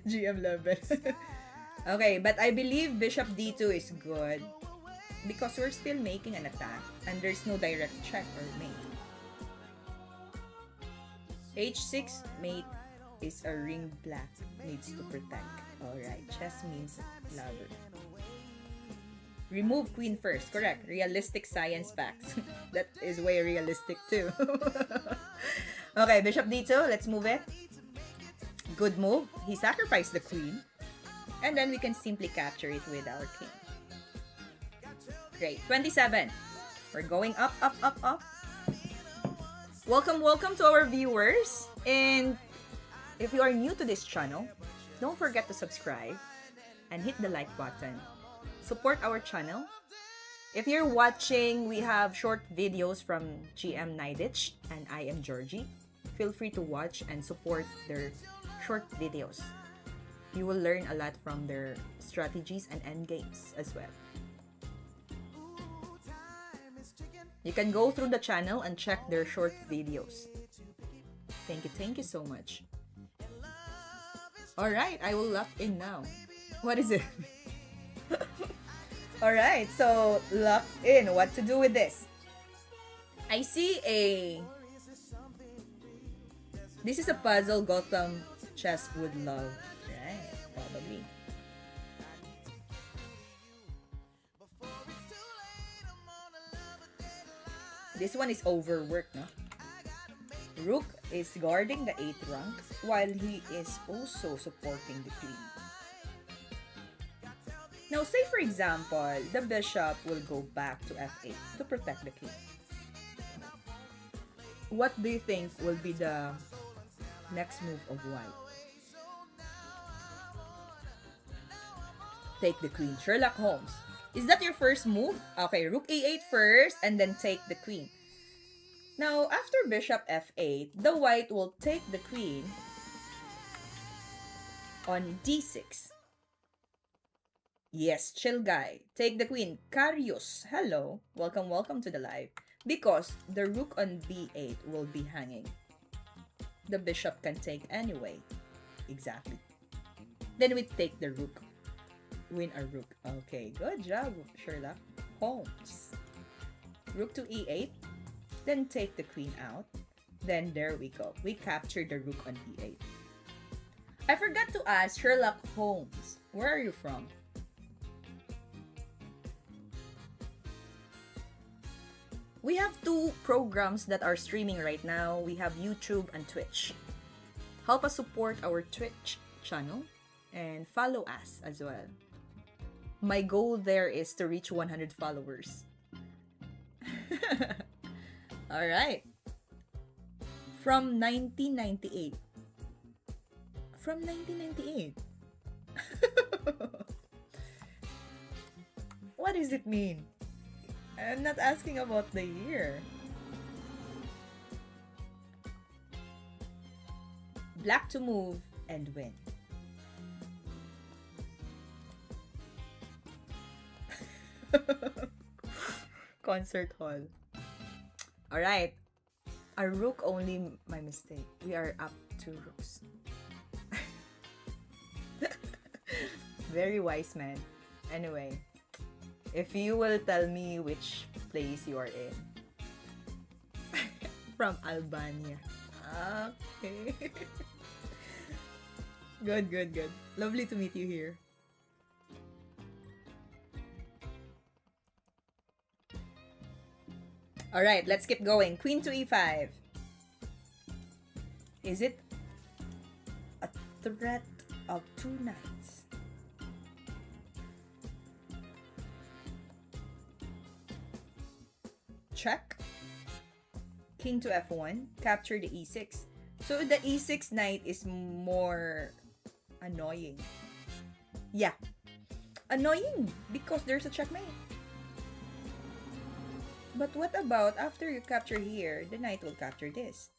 GM level. Okay, but I believe bishop d2 is good because we're still making an attack and there's no direct check or mate. h6 mate is a ring black, needs to protect. Alright, chess means lover. Remove queen first, correct. Realistic science facts. That is way realistic too. Okay, bishop d2, let's move it. Good move. He sacrificed the queen. And then we can simply capture it with our king. Great. 27. We're going up, up, up, up. Welcome, welcome to our viewers. And if you are new to this channel, don't forget to subscribe and hit the like button. Support our channel. If you're watching, we have short videos from GM Nidich and I am Georgie. Feel free to watch and support their short videos. You will learn a lot from their strategies and endgames as well. You can go through the channel and check their short videos. Thank you so much. Alright, I will lock in now. What is it? Alright, so lock in. What to do with this? I see a... This is a puzzle Gotham Chess would love. Right, probably. This one is overworked, no? Rook is guarding the 8th rank while he is also supporting the queen. Now, say for example, the bishop will go back to f8 to protect the king. What do you think will be the next move of white? Take the queen. Sherlock Holmes. Is that your first move? Okay, rook a8 first and then take the queen. Now, after bishop f8, the white will take the queen on d6. Yes, chill guy. Take the queen. Carius. Hello. Welcome, welcome to the live. Because the rook on b8 will be hanging. The bishop can take anyway. Exactly. Then we take the rook. Win a rook. Okay, good job, Sherlock Holmes. Rook to e8. Then take the queen out. Then there we go. We captured the rook on e8. I forgot to ask Sherlock Holmes. Where are you from? We have 2 programs that are streaming right now. We have YouTube and Twitch. Help us support our Twitch channel and follow us as well. My goal there is to reach 100 followers. All right. From 1998. From 1998. What does it mean? I'm not asking about the year. Black to move and win. Concert hall. Alright. A rook only my mistake. We are up 2 rooks. Very wise man. Anyway, if you will tell me which place you are in. From Albania. Okay. Good. Lovely to meet you here. Alright, let's keep going. Queen to e5. Is it a threat of 2 knights? Check. King to f1. Capture the e6. So the e6 knight is more annoying. Yeah. Annoying because there's a checkmate. But what about after you capture here, the knight will capture this?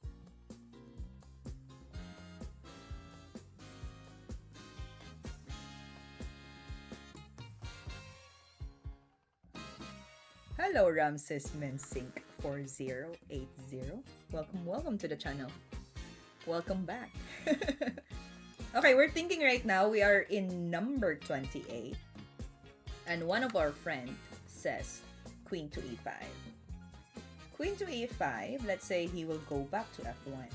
Hello, Ramses Mensink 4080. Welcome to the channel. Welcome back. Okay, we're thinking right now we are in number 28. And one of our friends says Queen to e5. Queen to e5, let's say he will go back to f1.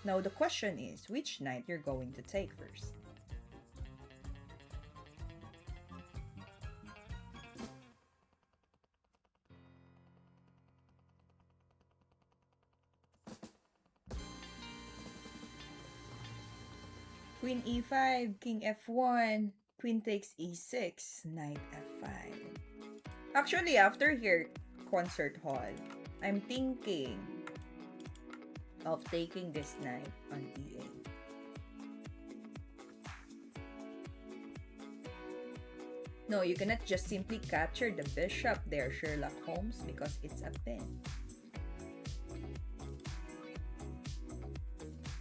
Now the question is, which knight you're going to take first? Queen e5, king f1, queen takes e6, knight f5. Actually, after here, concert hall, I'm thinking of taking this knight on e8. No, you cannot just simply capture the bishop there, Sherlock Holmes, because it's a pin.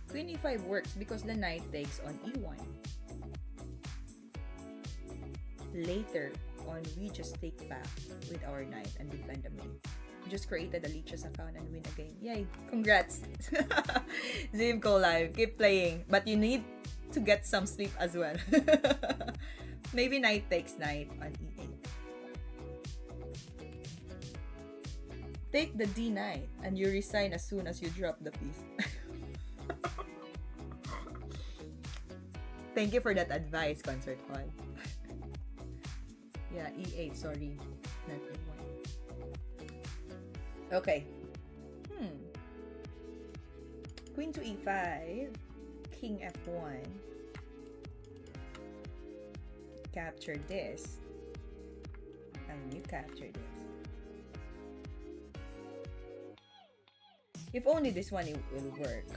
Queen e5 works because the knight takes on e1. Later on, we just take back with our knight and defend the mate. Just created a Lichess account and win again. Yay! Congrats! Ziv, go live. Keep playing. But you need to get some sleep as well. Maybe knight takes knight on e8. Take the d knight and you resign as soon as you drop the piece. Thank you for that advice, concert hall. Yeah, e8, sorry. Not e1. Okay. Queen to e5. King f1. Capture this. And you capture this. If only this one will work,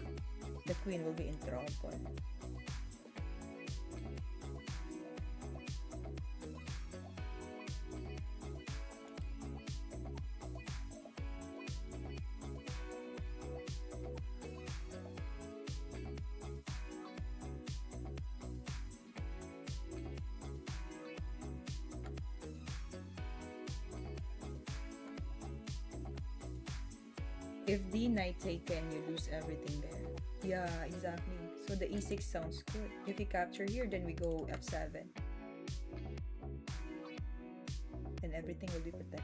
the queen will be in trouble. If d knight taken, you lose everything there. Yeah, exactly. So the e6 sounds good. If we capture here, then we go f7. And everything will be protected.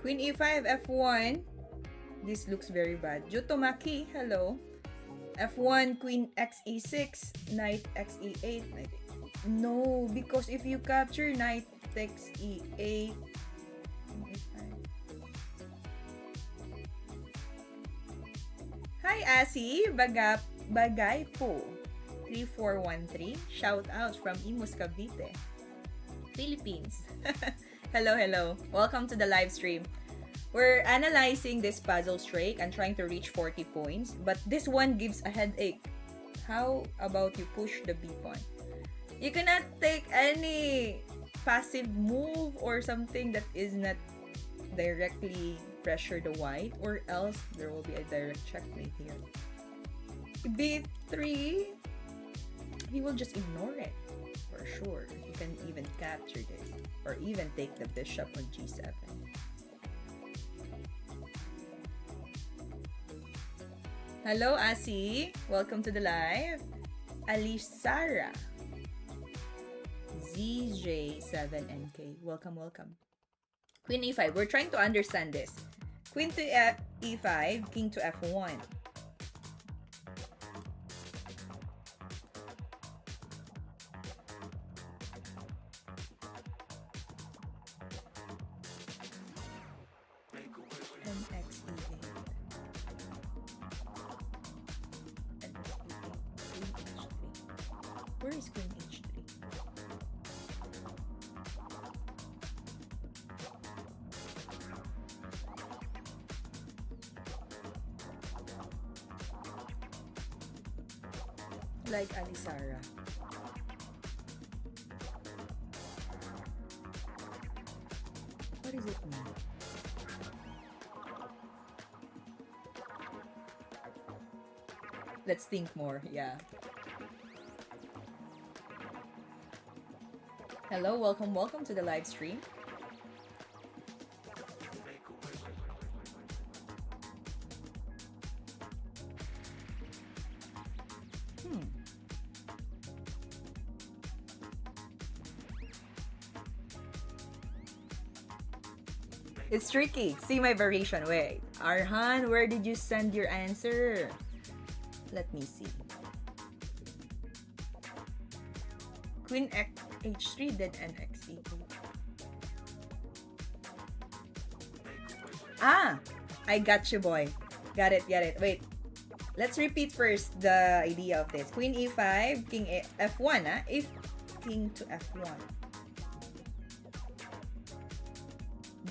Queen e5, f1. This looks very bad. Jutomaki, hello. F1, queen x e6, knight x e8. No, because if you capture knight x e8, hi, Asi. Bagay po. 3413. Shout out from Imus, Cavite, Philippines. Hello, hello. Welcome to the live stream. We're analyzing this puzzle streak and trying to reach 40 points, but this one gives a headache. How about you push the B pawn? You cannot take any passive move or something that is not directly pressure the white, or else there will be a direct checkmate here. B3, he will just ignore it for sure. You can even capture this or even take the bishop on G7. Hello, Asi. Welcome to the live. Alisara. ZJ7NK. Welcome, welcome. Queen e5. We're trying to understand this. Queen to e5, king to f1. Where is queen h3? Like Alisara. What does it mean? Let's think more, yeah. Hello, welcome to the live stream. It's tricky. See my variation. Wait. Arhan, where did you send your answer? Let me see. Queen h3, then nx e2. Ah! I got you, boy. Got it. Wait. Let's repeat first the idea of this. Queen e5, king f1, if king to f1.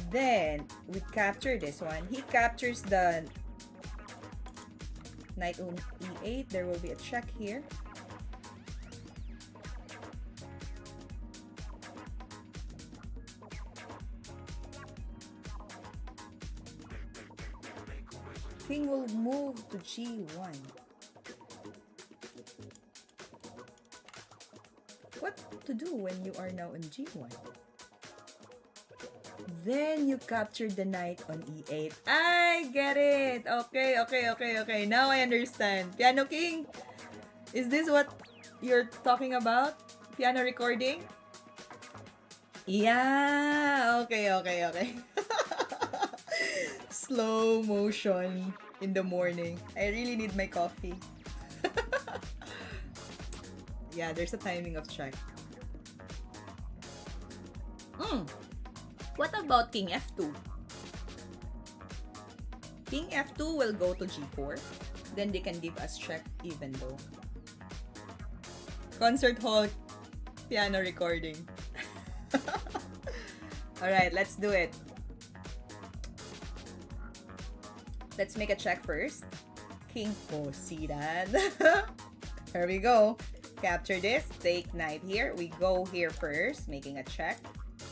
Then, we capture this one. He captures the knight on e8. There will be a check here. King will move to g1. What to do when you are now on g1? Then you capture the knight on e8. I get it! Okay. Now I understand. Piano King, is this what you're talking about? Piano recording? Yeah, okay. Slow motion in the morning. I really need my coffee. Yeah, there's a timing of check. What about king f2? King f2 will go to g4. Then they can give us check even though. Concert hall piano recording. Alright, let's do it. Let's make a check first. King, oh, see that? Here we go. Capture this, take knight here. We go here first, making a check.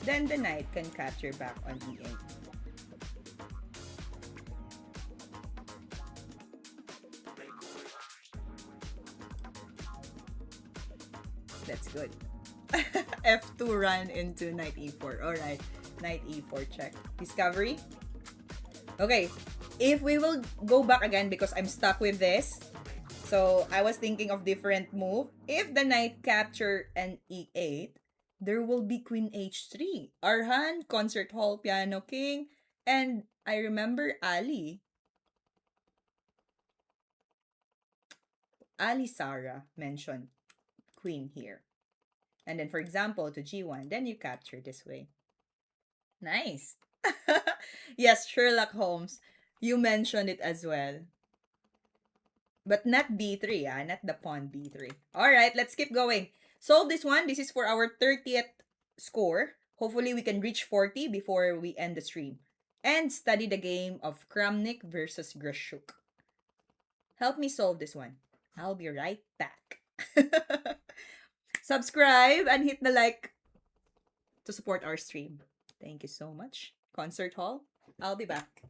Then the knight can capture back on e8. That's good. F2 run into knight e4. Alright, knight e4 check. Discovery. Okay, if we will go back again because I'm stuck with this. So I was thinking of different move. If the knight capture an e8, there will be queen h3. Arhan, concert hall, piano king, and I remember Ali. Ali Sara mentioned queen here. And then, for example, to G1, then you capture this way. Nice. Yes, Sherlock Holmes. You mentioned it as well. But not B3, not the pawn B3. All right, let's keep going. Solve this one. This is for our 30th score. Hopefully, we can reach 40 before we end the stream. And study the game of Kramnik versus Gishuk. Help me solve this one. I'll be right back. Subscribe and hit the like to support our stream. Thank you so much. Concert Hall, I'll be back.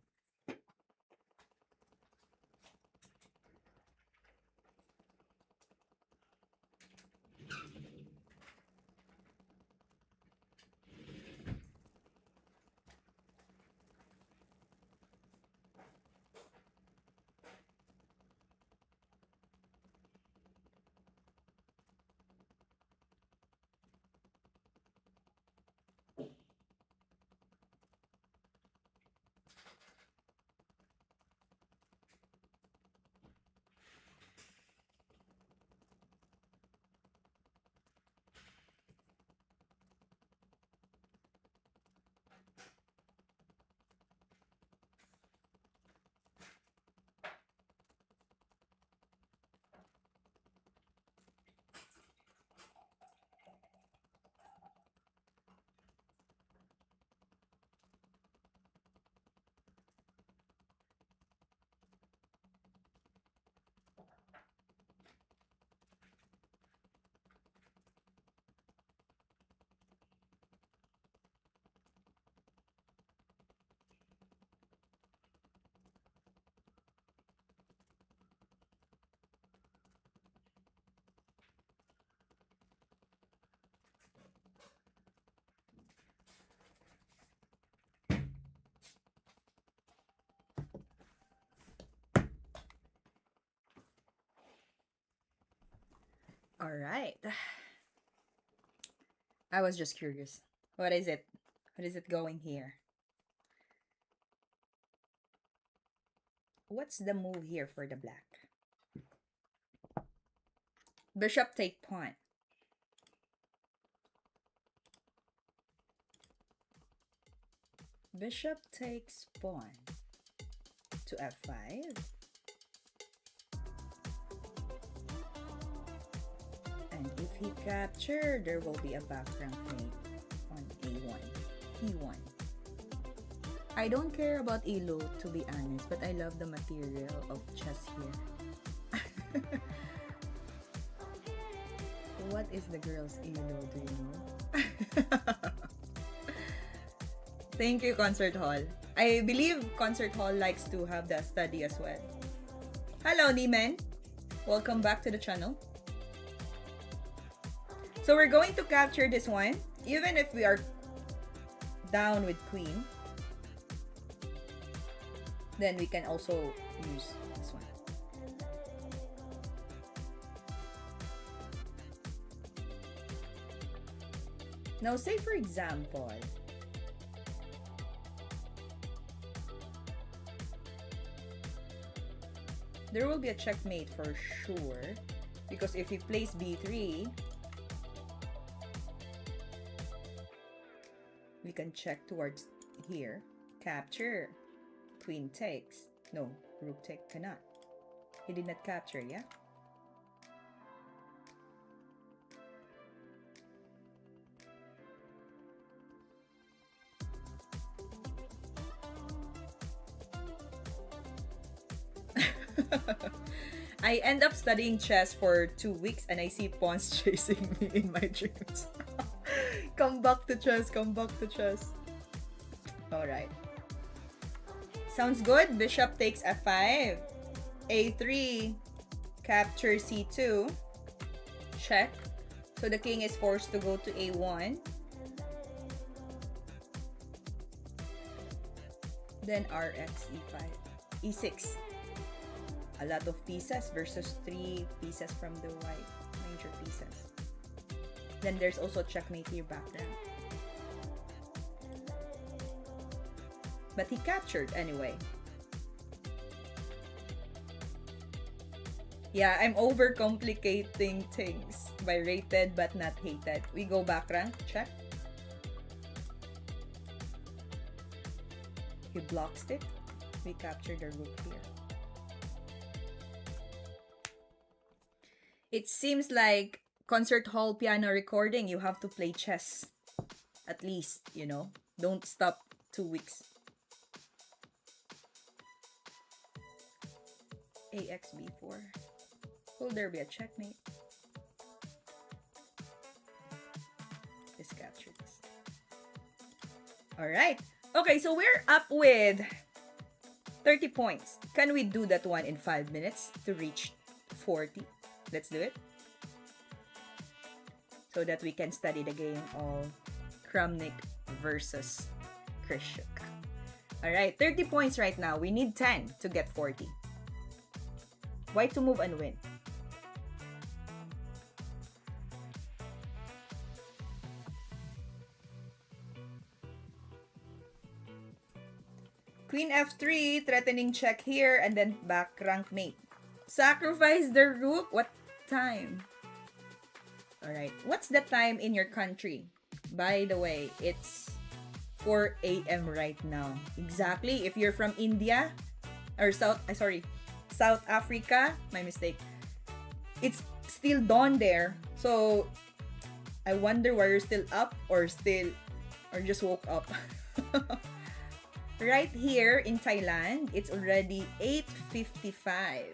All right. I was just curious. What is it? What is it going here? What's the move here for the black? Bishop take pawn. Bishop takes pawn to f5. And if he captured, there will be a background mate on a1, e1. I don't care about elo, to be honest, but I love the material of chess here. What is the girl's elo, do you know? Thank you, Concert Hall. I believe Concert Hall likes to have the study as well. Hello, Nimen. Welcome back to the channel. So we're going to capture this one, even if we are down with queen. Then we can also use this one. Now, say for example, there will be a checkmate for sure, because if he plays b3, we can check towards here, capture, queen takes. No, rook take cannot. He did not capture, yeah? I end up studying chess for 2 weeks and I see pawns chasing me in my dreams. Come back to chess, come back to chess. Alright. Sounds good. Bishop takes f5. a3. Capture c2. Check. So the king is forced to go to a1. Then rx e5. e6. A lot of pieces versus 3 pieces from the white. Major pieces. Then there's also checkmate here background. But he captured anyway. Yeah, I'm overcomplicating things by rated but not hated. We go back rank, check. He blocks it. We capture the rook here. It seems like concert hall piano recording, you have to play chess. At least, you know. Don't stop 2 weeks. AXB4. Will there be a checkmate? Let's capture this. Alright. Okay, so we're up with 30 points. Can we do that one in 5 minutes to reach 40? Let's do it. So that we can study the game of Kramnik versus Gishuk. Alright, 30 points right now. We need 10 to get 40. Why to move and win? Queen F3, threatening check here, and then back rank mate. Sacrifice the rook? What time? Alright, what's the time in your country? By the way, it's 4 a.m. right now. Exactly. If you're from India, or South Africa, my mistake. It's still dawn there. So, I wonder why you're still up or just woke up. Right here in Thailand, it's already 8:55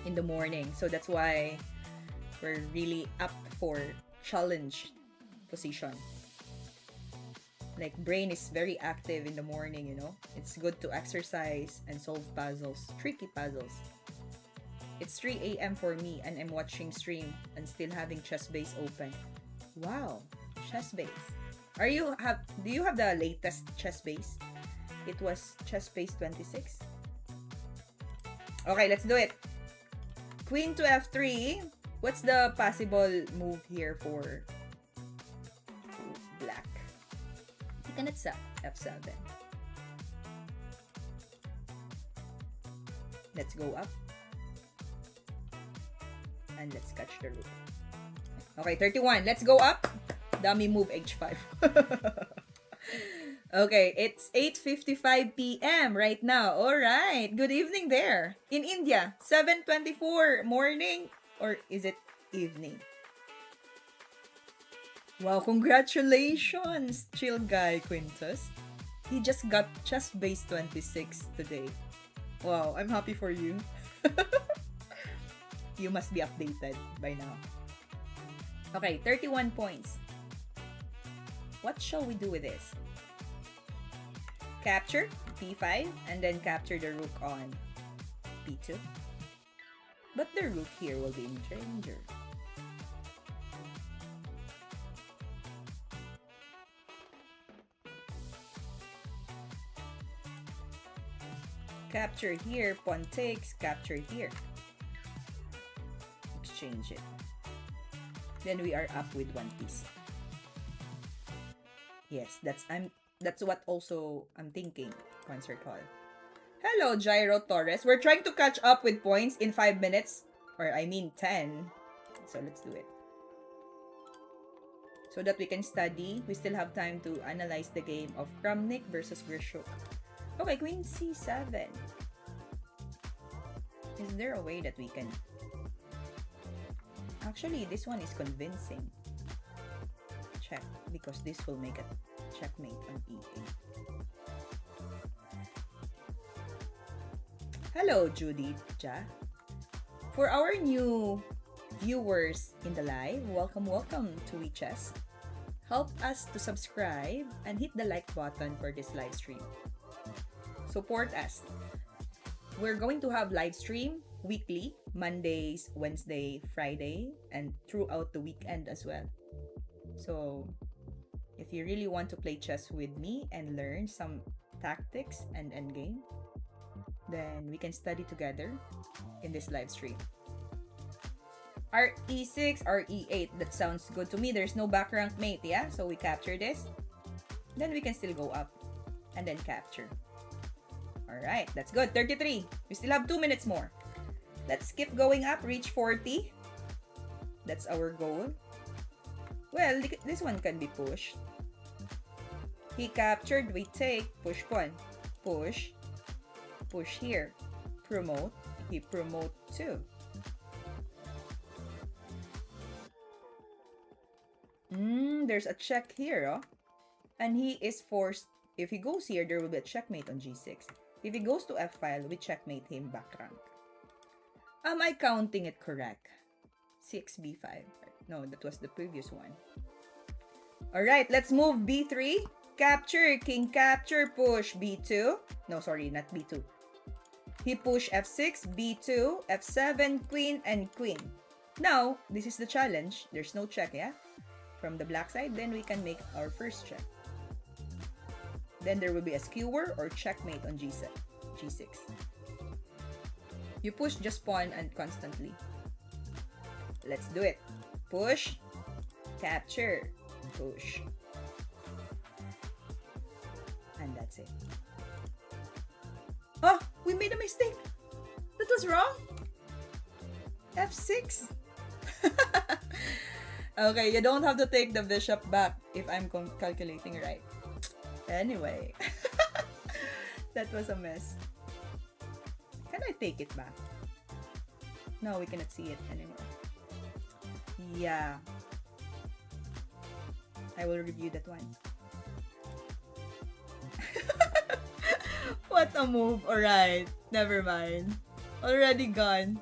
in the morning. So that's why we're really up for challenge position. Like, brain is very active in the morning, you know. It's good to exercise and solve puzzles, tricky puzzles. It's 3 a.m. for me and I'm watching stream and still having chess base open. Wow, chess base. Do you have the latest chess base? It was chess base 26. Okay, let's do it. Queen to F3. What's the possible move here for black? You can accept F7. Let's go up. And let's catch the rook. Okay, 31. Let's go up. Dummy move H5. Okay, it's 8:55 p.m. right now. All right. Good evening there. In India, 7:24 morning, or is it evening? Wow, congratulations, chill guy Quintus. He just got chess base 26 today. Wow, I'm happy for you. You must be updated by now. Okay, 31 points. What shall we do with this? Capture p5 and then capture the rook on p2. But the rook here will be in danger. Capture here, pawn takes, capture here. Exchange it. Then we are up with one piece. Yes, that's what also I'm thinking, concert hall. Hello, Jairo Torres. We're trying to catch up with points in 5 minutes. Or I mean 10. So let's do it. So that we can study. We still have time to analyze the game of Kramnik versus Gishuk. Okay, Queen C7. Is there a way that we can... Actually, this one is convincing. Check, because this will make a checkmate on E8. Hello, Judy Ja. For our new viewers in the live, welcome to WeChess. Help us to subscribe and hit the like button for this live stream. Support us. We're going to have live stream weekly, Mondays, Wednesday, Friday, and throughout the weekend as well. So, if you really want to play chess with me and learn some tactics and endgame, then we can study together in this live stream. RE6, RE8, that sounds good to me. There's no back rank mate, yeah? So we capture this. Then we can still go up and then capture. Alright, that's good. 33. We still have 2 minutes more. Let's keep going up, reach 40. That's our goal. Well, this one can be pushed. He captured, we take, push pawn. Push. Push here. Promote. He promote too. There's a check here, oh. And he is forced, if he goes here, there will be a checkmate on g6. If he goes to f-file, we checkmate him back rank. Am I counting it correct? 6b5. No, that was the previous one. Alright, let's move b3. Capture, king capture, push b2. No, sorry, not b2. He push f6, b2, f7, queen, and queen. Now, this is the challenge. There's no check, yeah? From the black side, then we can make our first check. Then there will be a skewer or checkmate on g6. You push just pawn and constantly. Let's do it. Push, capture, push. And that's it. Oh, we made a mistake. That was wrong. f6. Okay, you don't have to take the bishop back if I'm calculating right. Anyway. That was a mess. Can I take it back? No, we cannot see it anymore. Yeah. I will review that one. What a move. Alright. Never mind. Already gone.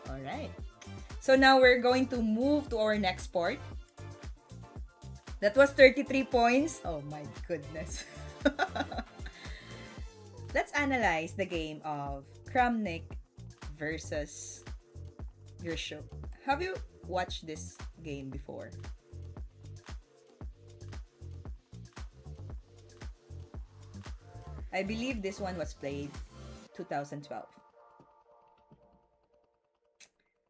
Alright. So now we're going to move to our next part. That was 33 points. Oh my goodness. Let's analyze the game of Kramnik versus Gishuk. Have you watched this game before? I believe this one was played 2012.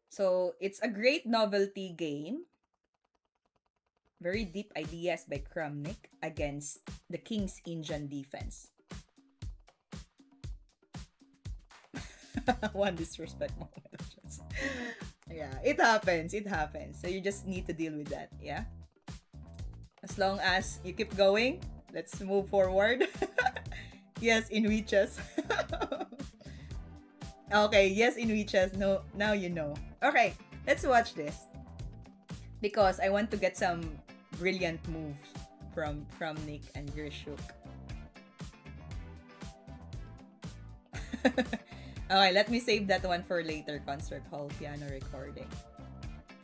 So it's a great novelty game. Very deep ideas by Kramnik against the King's Indian defense. One disrespect moment. Yeah, it happens. It happens. So you just need to deal with that. Yeah. As long as you keep going, let's move forward. Yes, in witches. Okay, yes, in witches. No, now you know. Okay, let's watch this. Because I want to get some brilliant moves from Kramnik and Gishuk. Okay, let me save that one for later concert hall piano recording.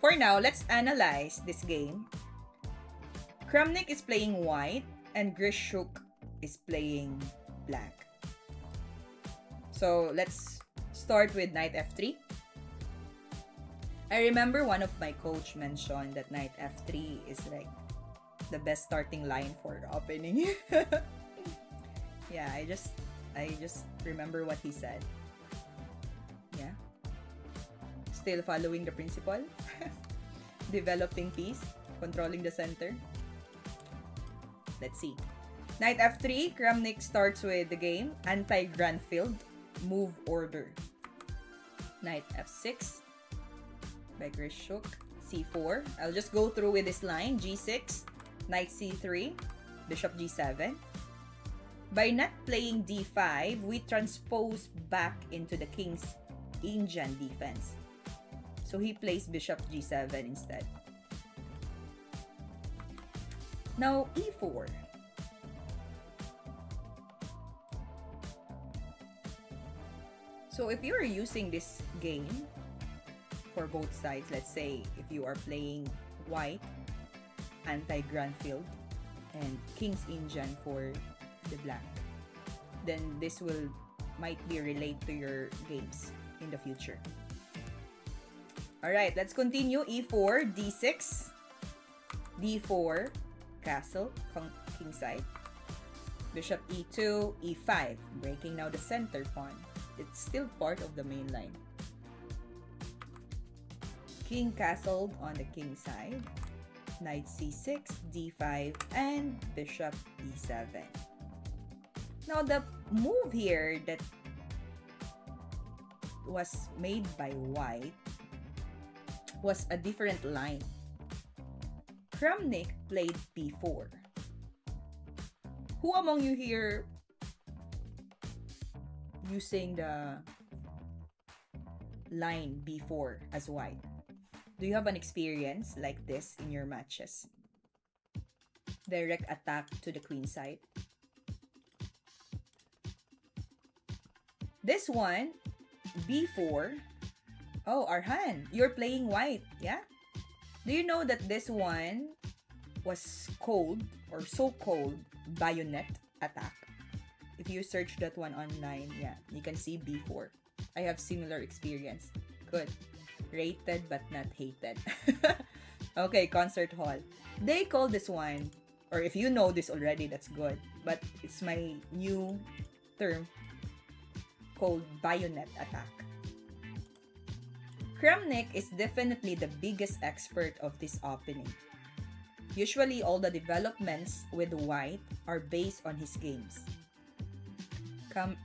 For now, let's analyze this game. Kramnik is playing white and Gishuk is playing black. So let's start with knight f3. I remember one of my coach mentioned that knight f3 is like the best starting line for opening. Yeah, I just remember what he said. Yeah. Still following the principle. Developing piece, controlling the center. Let's see. Knight f3, Kramnik starts with the game, anti-grand field, move order. Knight f6 by Gishuk, c4. I'll just go through with this line, g6, knight c3, bishop g7. By not playing d5, we transpose back into the King's Indian defense. So he plays bishop g7 instead. Now e4. So if you are using this game for both sides, let's say if you are playing white, anti-grand field, and King's Indian for the black, then this might be relate to your games in the future. Alright, let's continue. e4, d6, d4, castle, king side, bishop e2, e5, breaking now the center pawn. It's still part of the main line. King castled on the king side, knight c6, d5, and bishop e7. Now the move here that was made by white was a different line. Kramnik played b4. Who among you here using the line b4 as white? Do you have an experience like this in your matches? Direct attack to the queen side. This one, b4. Oh, Arhan, you're playing white, yeah? Do you know that this one was called or so-called bayonet attack? If you search that one online, yeah, you can see b4. I have similar experience. Good. Rated but not hated. Okay, concert hall. They call this one, or if you know this already, that's good. But it's my new term called bayonet attack. Kramnik is definitely the biggest expert of this opening. Usually, all the developments with white are based on his games.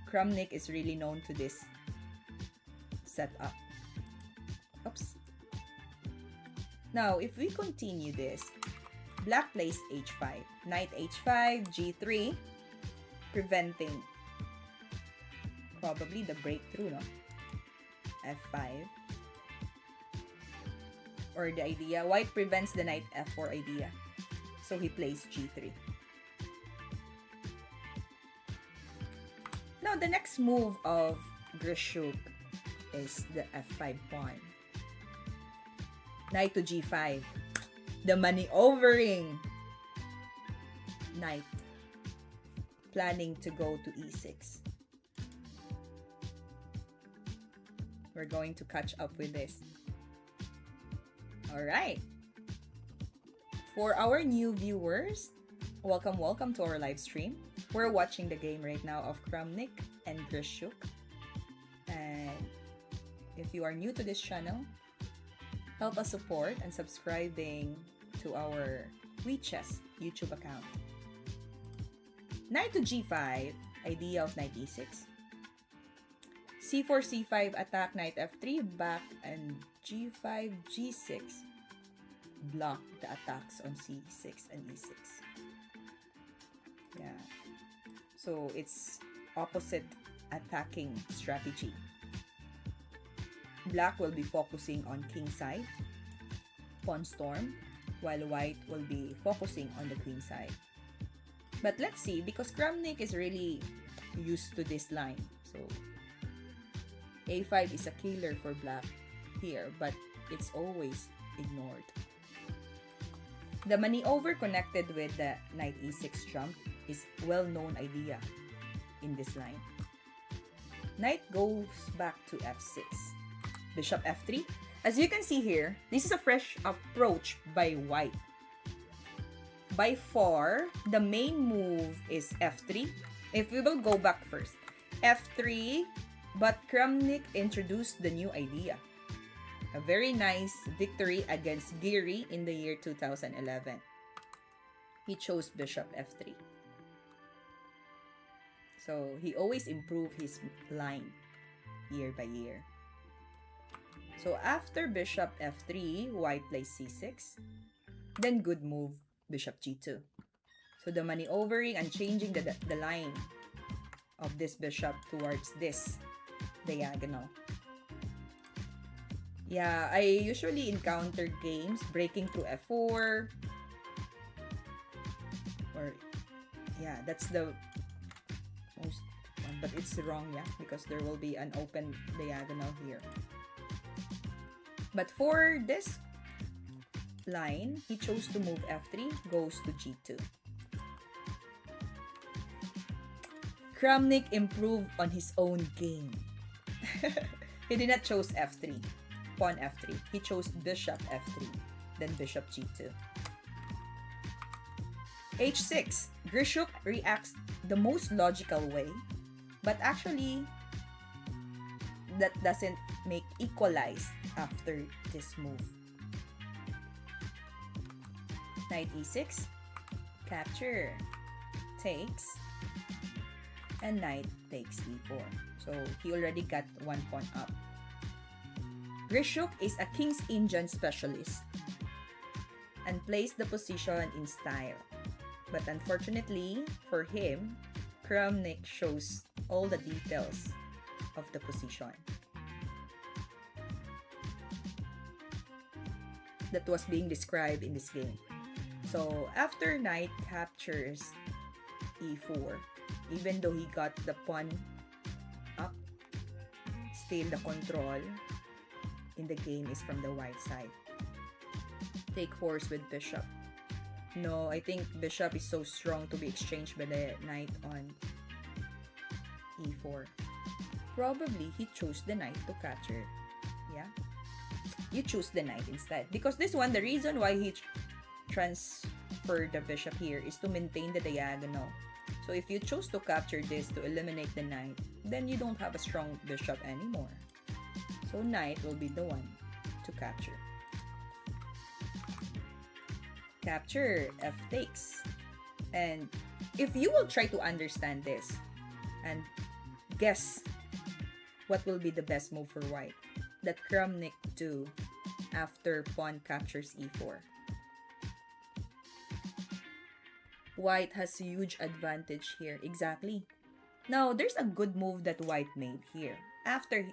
Kramnik is really known to this setup. Oops. Now, if we continue this, black plays h5, knight h5, g3, preventing probably the breakthrough, no? f5. Or the idea, white prevents the knight f4 idea. So he plays g3. Now, the next move of Gishuk is the f5 pawn. Knight to g5. The maneuvering knight. Planning to go to e6. We're going to catch up with this. Alright. For our new viewers, welcome to our live stream. We're watching the game right now of Kramnik and Gishuk. And if you are new to this channel, help us support and subscribing to our WeChess YouTube account. Knight to g5, idea of knight e6. c4, c5, attack, knight f3, back, and g5, g6. Block the attacks on c6 and e6. Yeah. So it's opposite attacking strategy. Black will be focusing on king side, pawn storm, while white will be focusing on the queen side. But let's see, because Kramnik is really used to this line. So a5 is a killer for black here, but it's always ignored. The maneuver connected with the knight e6 jump is well-known idea in this line. Knight goes back to f6. Bishop f3. As you can see here, this is a fresh approach by white. By far, the main move is f3. If we will go back first, f3, but Kramnik introduced the new idea. A very nice victory against Giri in the year 2011. He chose bishop f3. So he always improved his line year by year. So after bishop f3, white plays c6. Then good move, bishop g2. So the maneuvering and changing the line of this bishop towards this diagonal. Yeah, I usually encounter games breaking through f4. Or, yeah, that's the most, but it's wrong, yeah, because there will be an open diagonal here. But for this line, he chose to move f3, goes to g2. Kramnik improved on his own game. He did not choose f3, pawn f3. He chose bishop f3, then bishop g2. h6. Gishuk reacts the most logical way, but actually, that doesn't make equalize after this move. Knight e6, capture, takes, and knight takes e4. So he already got one pawn up. Gishuk is a King's Indian specialist and plays the position in style. But unfortunately for him, Kramnik shows all the details of the position that was being described in this game. So after knight captures e4, even though he got the pawn up, still the control in the game is from the white side. Take force with bishop. No, I think bishop is so strong to be exchanged by the knight on e4. Probably he chose the knight to capture. Yeah, you choose the knight instead, because this one, the reason why he transferred the bishop here is to maintain the diagonal. So if you choose to capture this to eliminate the knight, then you don't have a strong bishop anymore. So knight will be the one to capture. Capture f takes. And if you will try to understand this and guess what will be the best move for white that Kramnik do after pawn captures e4. White has huge advantage here. Exactly. Now, there's a good move that white made here after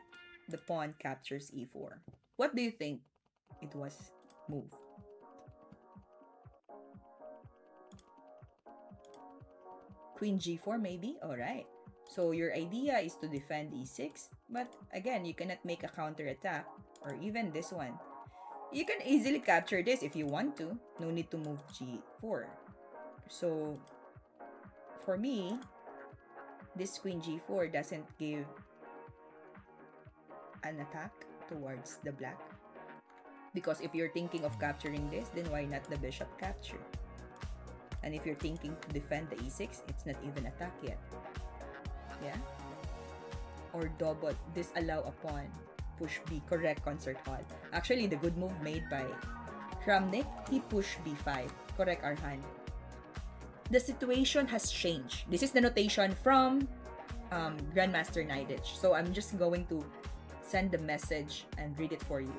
the pawn captures e4. What do you think it was move? Queen g4 maybe? Alright. So your idea is to defend e6, but again, you cannot make a counterattack, or even this one. You can easily capture this if you want to. No need to move g4. So, for me, this queen g4 doesn't give an attack towards the black. Because if you're thinking of capturing this, then why not the bishop capture? And if you're thinking to defend the e6, it's not even attack yet. Yeah? Or double, disallow a pawn, push b, correct concert hall. Actually, the good move made by Kramnik, he pushed b5, correct Arhan. The situation has changed. This is the notation from Grandmaster Nidich. So I'm just going to send the message and read it for you.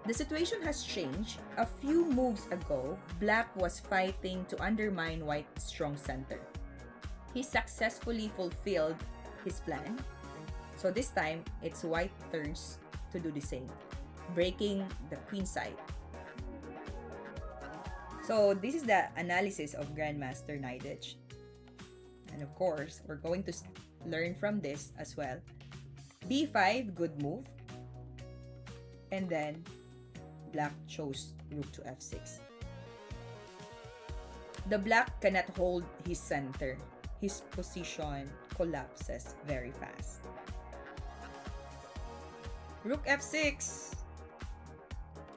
The situation has changed. A few moves ago, Black was fighting to undermine White's strong center. He successfully fulfilled his plan. So this time, it's White's turns to do the same, breaking the queen side. So this is the analysis of Grandmaster Nidich. And of course, we're going to learn from this as well. b5, good move. And then Black chose rook to f6. The Black cannot hold his center. His position collapses very fast. Rook f6.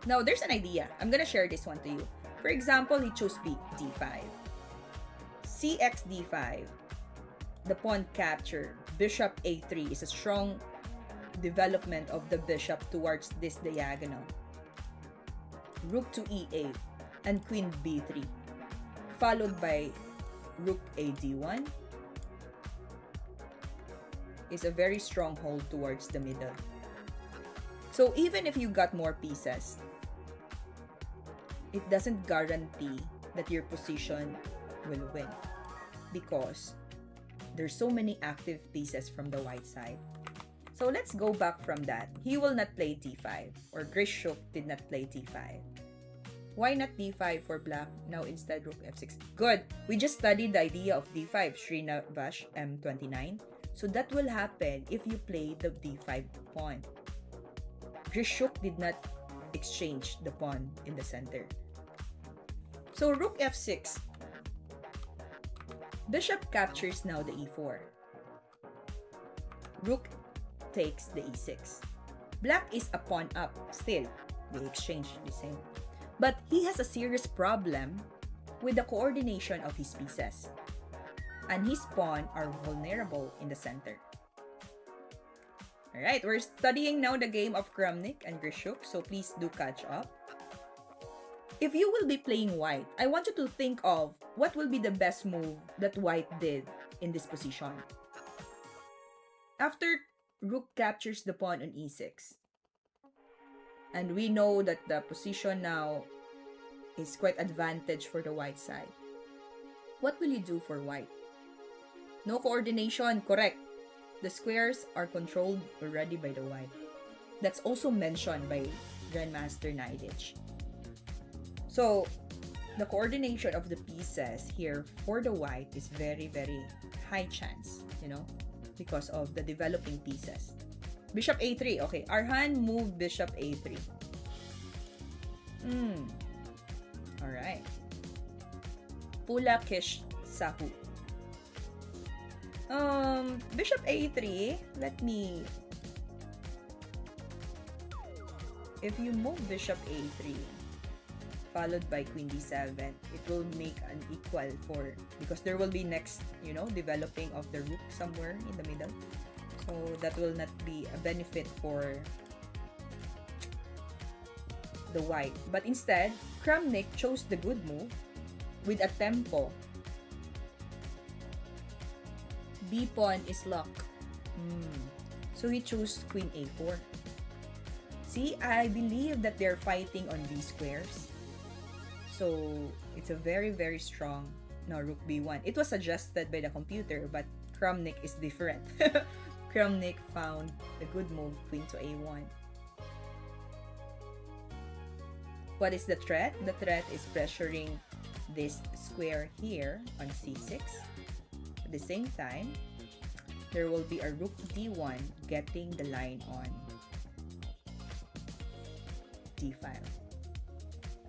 Now, there's an idea. I'm gonna share this one to you. For example, he chose d5. Cx d5. The pawn capture. Bishop a3 is a strong development of the bishop towards this diagonal. Rook to e8 and queen b3, followed by rook a d1 is a very strong hold towards the middle. So even if you got more pieces, it doesn't guarantee that your position will win, because there's so many active pieces from the white side. So let's go back from that. He will not play d5, or Gishuk did not play d5. Why not d5 for Black? Now instead rook f6. Good! We just studied the idea of d5, Srinavash M29. So that will happen if you play the d5 pawn. Gishuk did not exchange the pawn in the center. So rook f6. Bishop captures now the e4. Rook takes the e6. Black is a pawn up still. They exchange the same. But he has a serious problem with the coordination of his pieces. And his pawn are vulnerable in the center. Alright, we're studying now the game of Kramnik and Gishuk, so please do catch up. If you will be playing white, I want you to think of what will be the best move that white did in this position. After rook captures the pawn on e6, And we know that the position now is quite advantage for the white side. What will you do for white? No coordination, correct. The squares are controlled already by the white. That's also mentioned by Grandmaster Nidich. So, the coordination of the pieces here for the white is very, very high chance, because of the developing pieces. Bishop a3. Okay, Arhan moved bishop a3. Alright. Pula Kish Sahu. Bishop a3. If you move bishop a3, followed by queen d7, it will make an equal because there will be next, developing of the rook somewhere in the middle. So that will not be a benefit for the white. But instead, Kramnik chose the good move with a tempo. B pawn is locked. So he chose queen a4. See, I believe that they're fighting on these squares. So it's a very, very strong rook b1. It was suggested by the computer, but Kramnik is different. Kramnik found the good move, queen to a1. What is the threat? The threat is pressuring this square here on c6. At the same time, there will be a rook d1 getting the line on d5.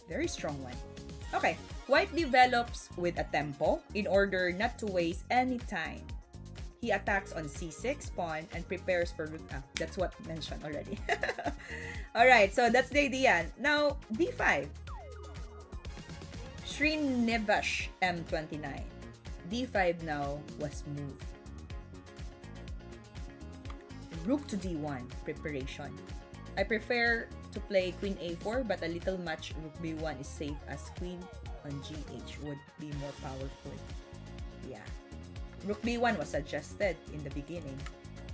Very strong one. Okay, white develops with a tempo in order not to waste any time. He attacks on c6 pawn and prepares for rook. That's what mentioned already. Alright, so that's the idea. Now, d5. Srinivash m29. d5 now was moved. Rook to d1 preparation. I prefer to play queen a4, but a little much rook b1 is safe as queen on gh would be more powerful. Yeah. Rook b1 was suggested in the beginning,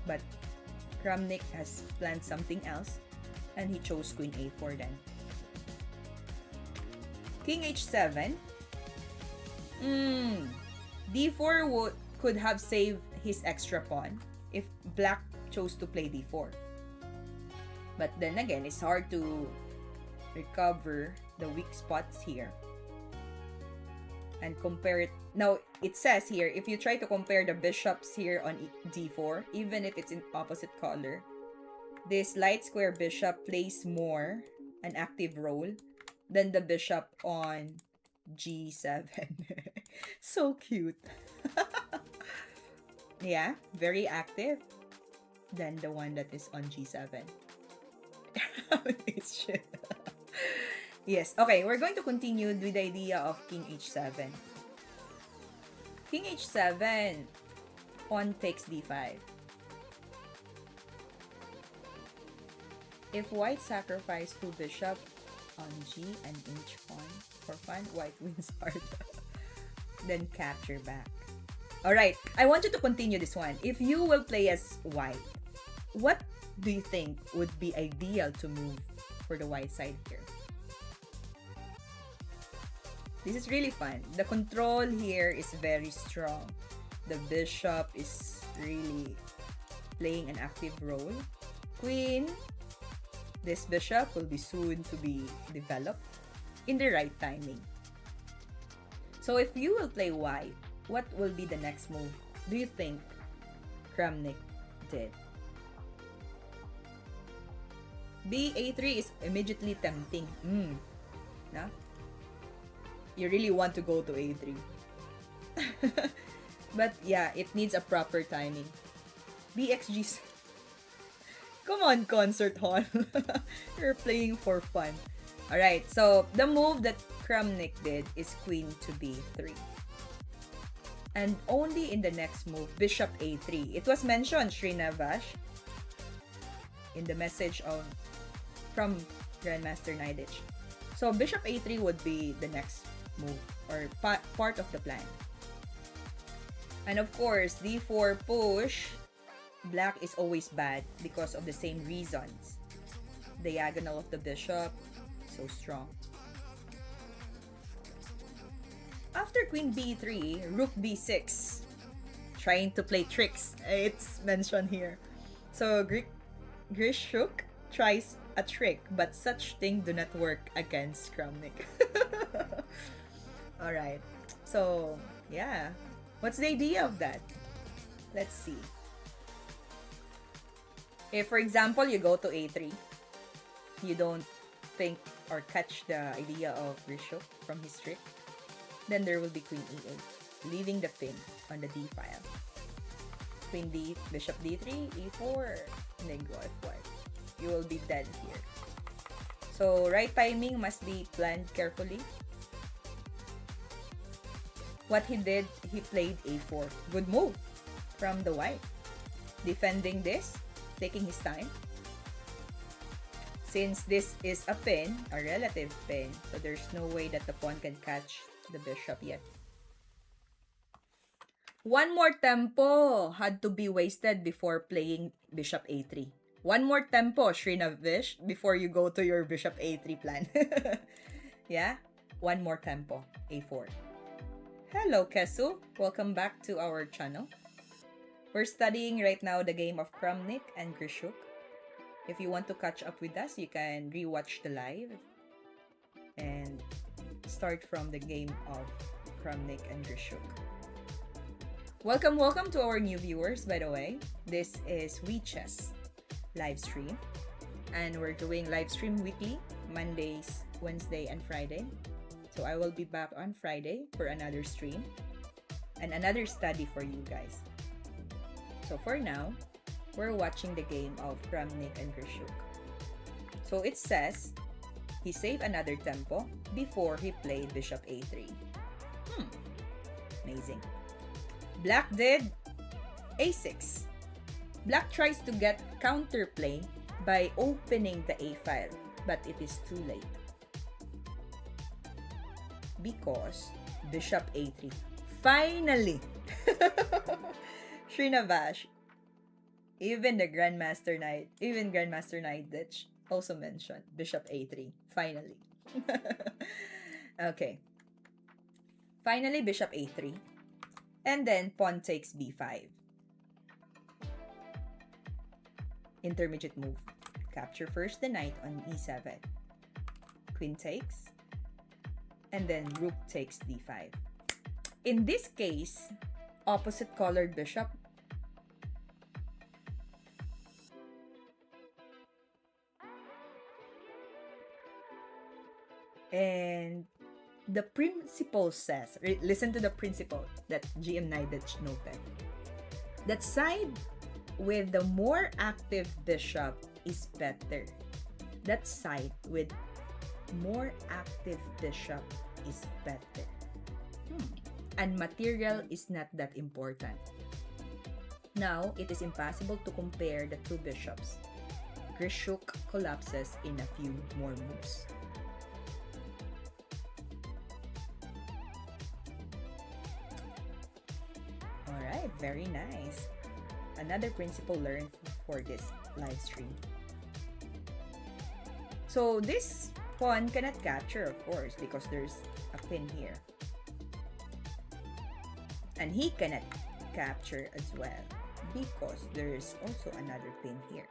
but Kramnik has planned something else, and he chose queen a4 then. King h7. D4 could have saved his extra pawn if black chose to play d4. But then again, it's hard to recover the weak spots here and compare it. Now, it says here, if you try to compare the bishops here on d4, even if it's in opposite color, this light square bishop plays more an active role than the bishop on g7. So cute. Yeah, very active than the one that is on g7. Yes, okay, we're going to continue with the idea of king h7. King h7, pawn takes d5. If white sacrifice two bishop on g and h pawn for fun, white wins hard. Then capture back. Alright, I want you to continue this one. If you will play as white, what do you think would be ideal to move for the white side here? This is really fun. The control here is very strong. The bishop is really playing an active role. Queen, this bishop will be soon to be developed in the right timing. So if you will play white, what will be the next move do you think Kramnik did? B-A3 is immediately tempting. No? You really want to go to A3. But yeah, it needs a proper timing. BXG. Come on, concert hall. You're playing for fun. Alright, so the move that Kramnik did is queen to B3. And only in the next move, bishop A3. It was mentioned, Srinivash, in the message from Grandmaster Nidich. So bishop A3 would be the next move or part of the plan. And of course, D4 push, black is always bad because of the same reasons. diagonal of the bishop. So strong. After queen b3, rook b6. Trying to play tricks. It's mentioned here. So Gishuk tries a trick, but such thing do not work against Kramnik. Alright. So, yeah. What's the idea of that? Let's see. If, for example, you go to a3, you don't think or catch the idea of Gishuk from his trick, then there will be queen e8, leaving the pin on the d file. Queen d, bishop d3, e4, and then go f1. You will be dead here. So, right timing must be planned carefully. What he did, he played a4. Good move from the white. Defending this, taking his time. Since this is a pin, a relative pin, so there's no way that the pawn can catch the bishop yet. One more tempo had to be wasted before playing bishop a3. One more tempo, Srinavish, before you go to your bishop a3 plan. Yeah? One more tempo, a4. Hello, Kesu. Welcome back to our channel. We're studying right now the game of Kramnik and Gishuk. If you want to catch up with us, you can rewatch the live and start from the game of Kramnik and Gishuk. Welcome to our new viewers, by the way. This is WeChess live stream, and we're doing live stream weekly, Mondays, Wednesday, and Friday. So I will be back on Friday for another stream and another study for you guys. So for now, we're watching the game of Kramnik and Gishuk. So it says he saved another tempo before he played bishop a3. Amazing. Black did a6. Black tries to get counterplay by opening the a file, but it is too late. Because bishop a3. Finally! Srinavash. Even Grandmaster Nightditch also mentioned bishop a3. Finally. Okay. Finally, bishop a3. And then pawn takes b5. Intermediate move. Capture first the knight on e7. Queen takes. And then rook takes d5. In this case, opposite colored bishop. And the principle says, listen to the principle that GM Nidich noted. That side with the more active bishop is better. That side with more active bishop is better. And material is not that important. Now, it is impossible to compare the two bishops. Gishuk collapses in a few more moves. Alright, very nice. Another principle learned for this live stream. So this pawn cannot capture, of course, because there's a pin here. And he cannot capture as well because there is also another pin here.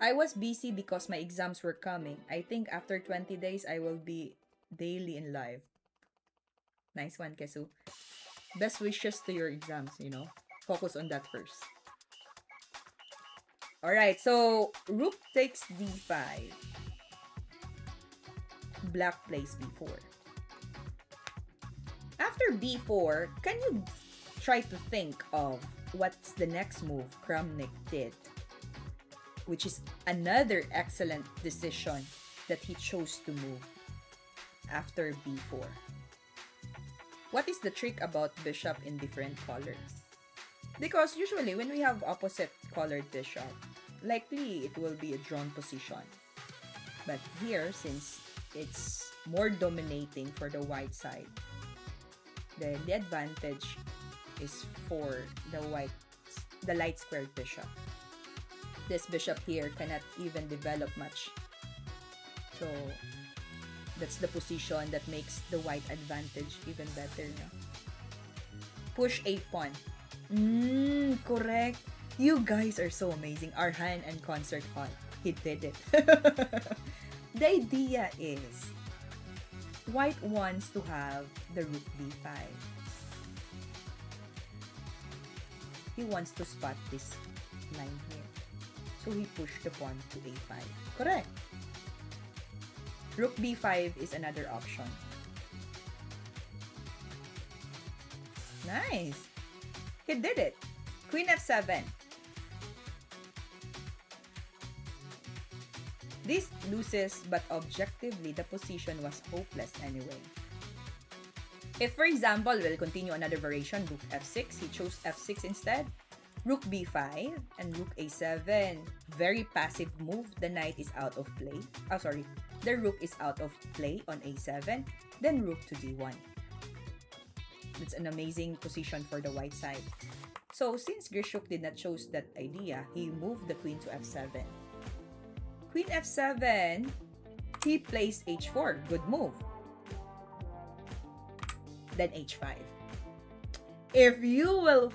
I was busy because my exams were coming. I think after 20 days, I will be daily in live. Nice one, Kesu. Best wishes to your exams, you know. Focus on that first. Alright, so rook takes d5. Black plays b4. After b4, can you try to think of what's the next move Kramnik did? Which is another excellent decision that he chose to move after b4. What is the trick about bishop in different colors? Because usually when we have opposite colored bishop, likely it will be a drawn position. But here, since it's more dominating for the white side, then the advantage is for the light squared bishop. This bishop here cannot even develop much. So, that's the position that makes the white advantage even better. No? Push a pawn. Correct. You guys are so amazing. Arhan and Concert Hall. He did it. The idea is, white wants to have the rook b5. He wants to spot this line here. So he pushed the pawn to a5. Correct. Rook b5 is another option. Nice. He did it. Queen f7. This loses, but objectively, the position was hopeless anyway. If, for example, we'll continue another variation, rook f6, he chose f6 instead, rook b5, and rook a7. Very passive move. The knight is out of play. The rook is out of play on a7, then rook to d1. It's an amazing position for the white side. So, since Gishuk did not choose that idea, he moved the queen to f7. Queen f7, he plays h4. Good move. Then h5. If you will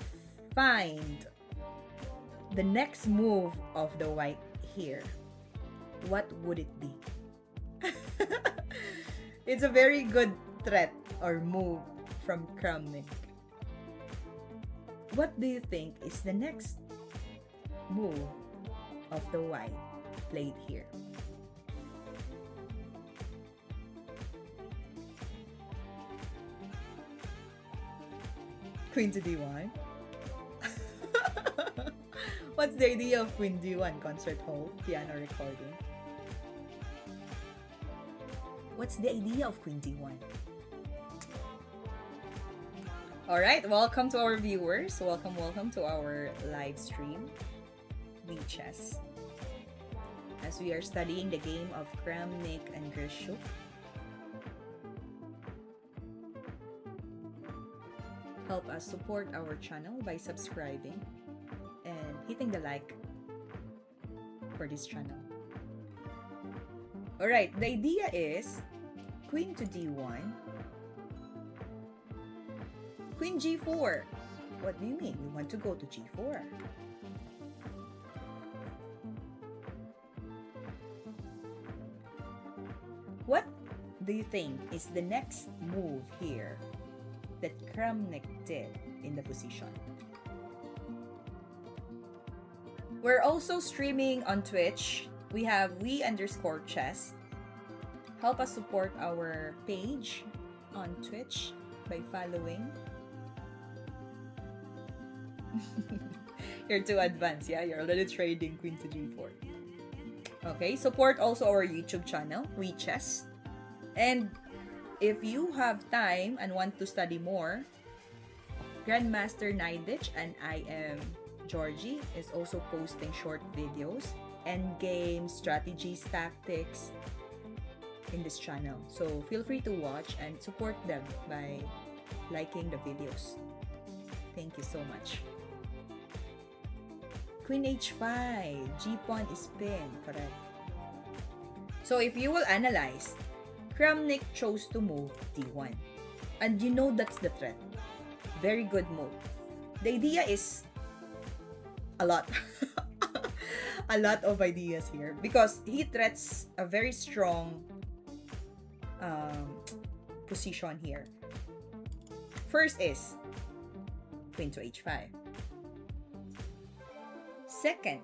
find the next move of the white here, what would it be? It's a very good threat or move from Kramnik. What do you think is the next move of the white played here? Queen to d1. What's the idea of Queen d1? Concert hall, piano recording. What's the idea of Queen d1? Alright, welcome to our viewers. Welcome to our live stream, WeChess. As we are studying the game of Kramnik and Gishuk. Help us support our channel by subscribing and hitting the like for this channel. Alright, the idea is Queen to d1, Queen g4. What do you mean? We want to go to g4. What do you think is the next move here that Kramnik did in the position? We're also streaming on Twitch. We have we_chess. Help us support our page on Twitch by following. You're too advanced, yeah? You're already trading Queen to g4. Okay, support also our YouTube channel, WeChess. And if you have time and want to study more, Grandmaster Nidich and I am Georgie is also posting short videos, endgame, strategies, tactics in this channel. So feel free to watch and support them by liking the videos. Thank you so much. Queen h5, g-pawn is pinned, correct. So if you will analyze, Kramnik chose to move d1. And you know that's the threat. Very good move. The idea is a lot. A lot of ideas here. Because he threats a very strong position here. First is Queen to h5. Second,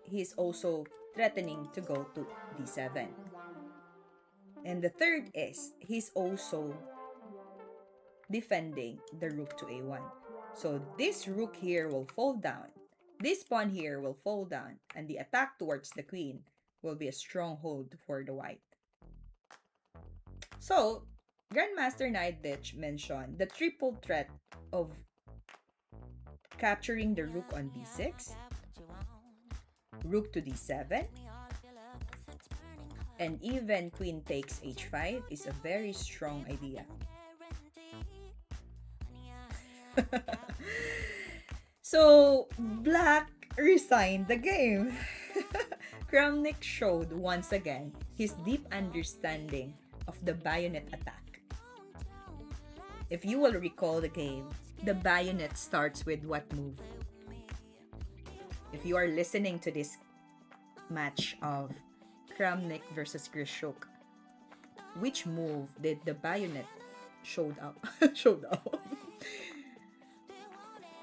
he is also threatening to go to d7. And the third is, he's also defending the rook to a1. So this rook here will fall down. This pawn here will fall down. And the attack towards the queen will be a stronghold for the white. So, Grandmaster Nidich mentioned the triple threat of capturing the rook on b6, rook to d7, and even queen takes h5 is a very strong idea. So, black resigned the game. Kramnik showed once again his deep understanding of the bayonet attack. If you will recall the game, the bayonet starts with what move? If you are listening to this match of Kramnik versus Gishuk, which move did the bayonet showed up? showed up.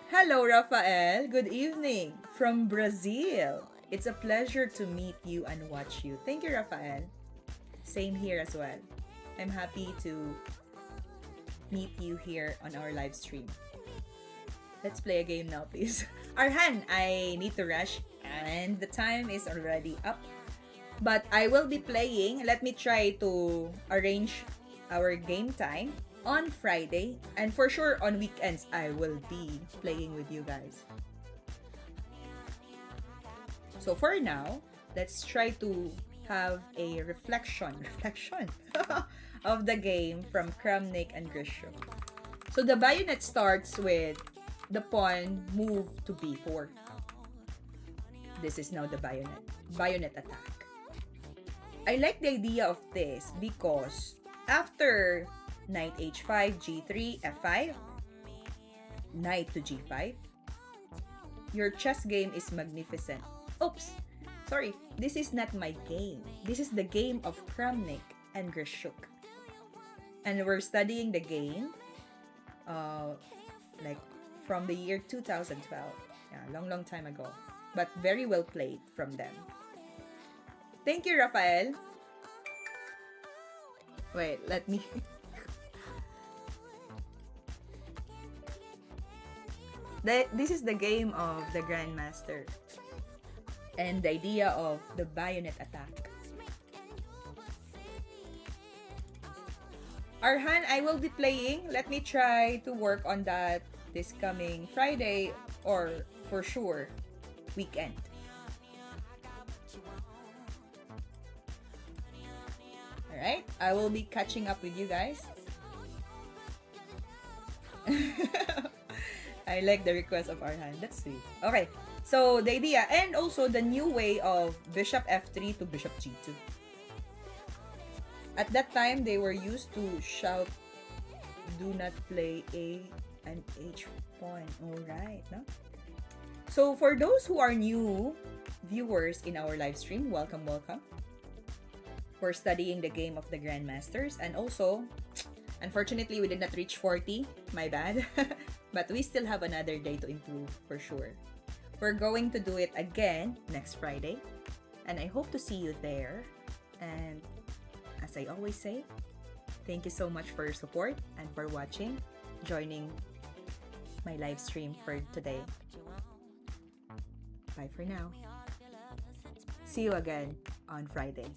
Hello, Rafael. Good evening from Brazil. It's a pleasure to meet you and watch you. Thank you, Rafael. Same here as well. I'm happy to meet you here on our live stream. Let's play a game now, please. Arhan, I need to rush and the time is already up. But I will be playing. Let me try to arrange our game time on Friday. And for sure, on weekends, I will be playing with you guys. So for now, let's try to have a reflection of the game from Kramnik and Gishuk. So the bayonet starts with the pawn move to b4. This is now the bayonet attack. I like the idea of this because after knight h5, g3, f5, knight to g5, your chess game is magnificent. Oops, sorry, this is not my game. This is the game of Kramnik and Gishuk. And we're studying the game like from the year 2012. Yeah, long time ago. But very well played from them. Thank you, Rafael. Wait, let me... This is the game of the Grandmaster. And the idea of the bayonet attack. Arhan, I will be playing. Let me try to work on that this coming Friday or for sure weekend. Alright, I will be catching up with you guys. I like the request of Arhan. That's sweet. Okay, so the idea and also the new way of bishop f3 to bishop g2. At that time, they were used to shout, "Do not play A and H pawn." Alright, no? So for those who are new viewers in our live stream, welcome. We're studying the game of the Grandmasters, and also, unfortunately, we did not reach 40. My bad. But we still have another day to improve for sure. We're going to do it again next Friday, and I hope to see you there. And as I always say, thank you so much for your support and for watching, joining my live stream for today. Bye for now. See you again on Friday.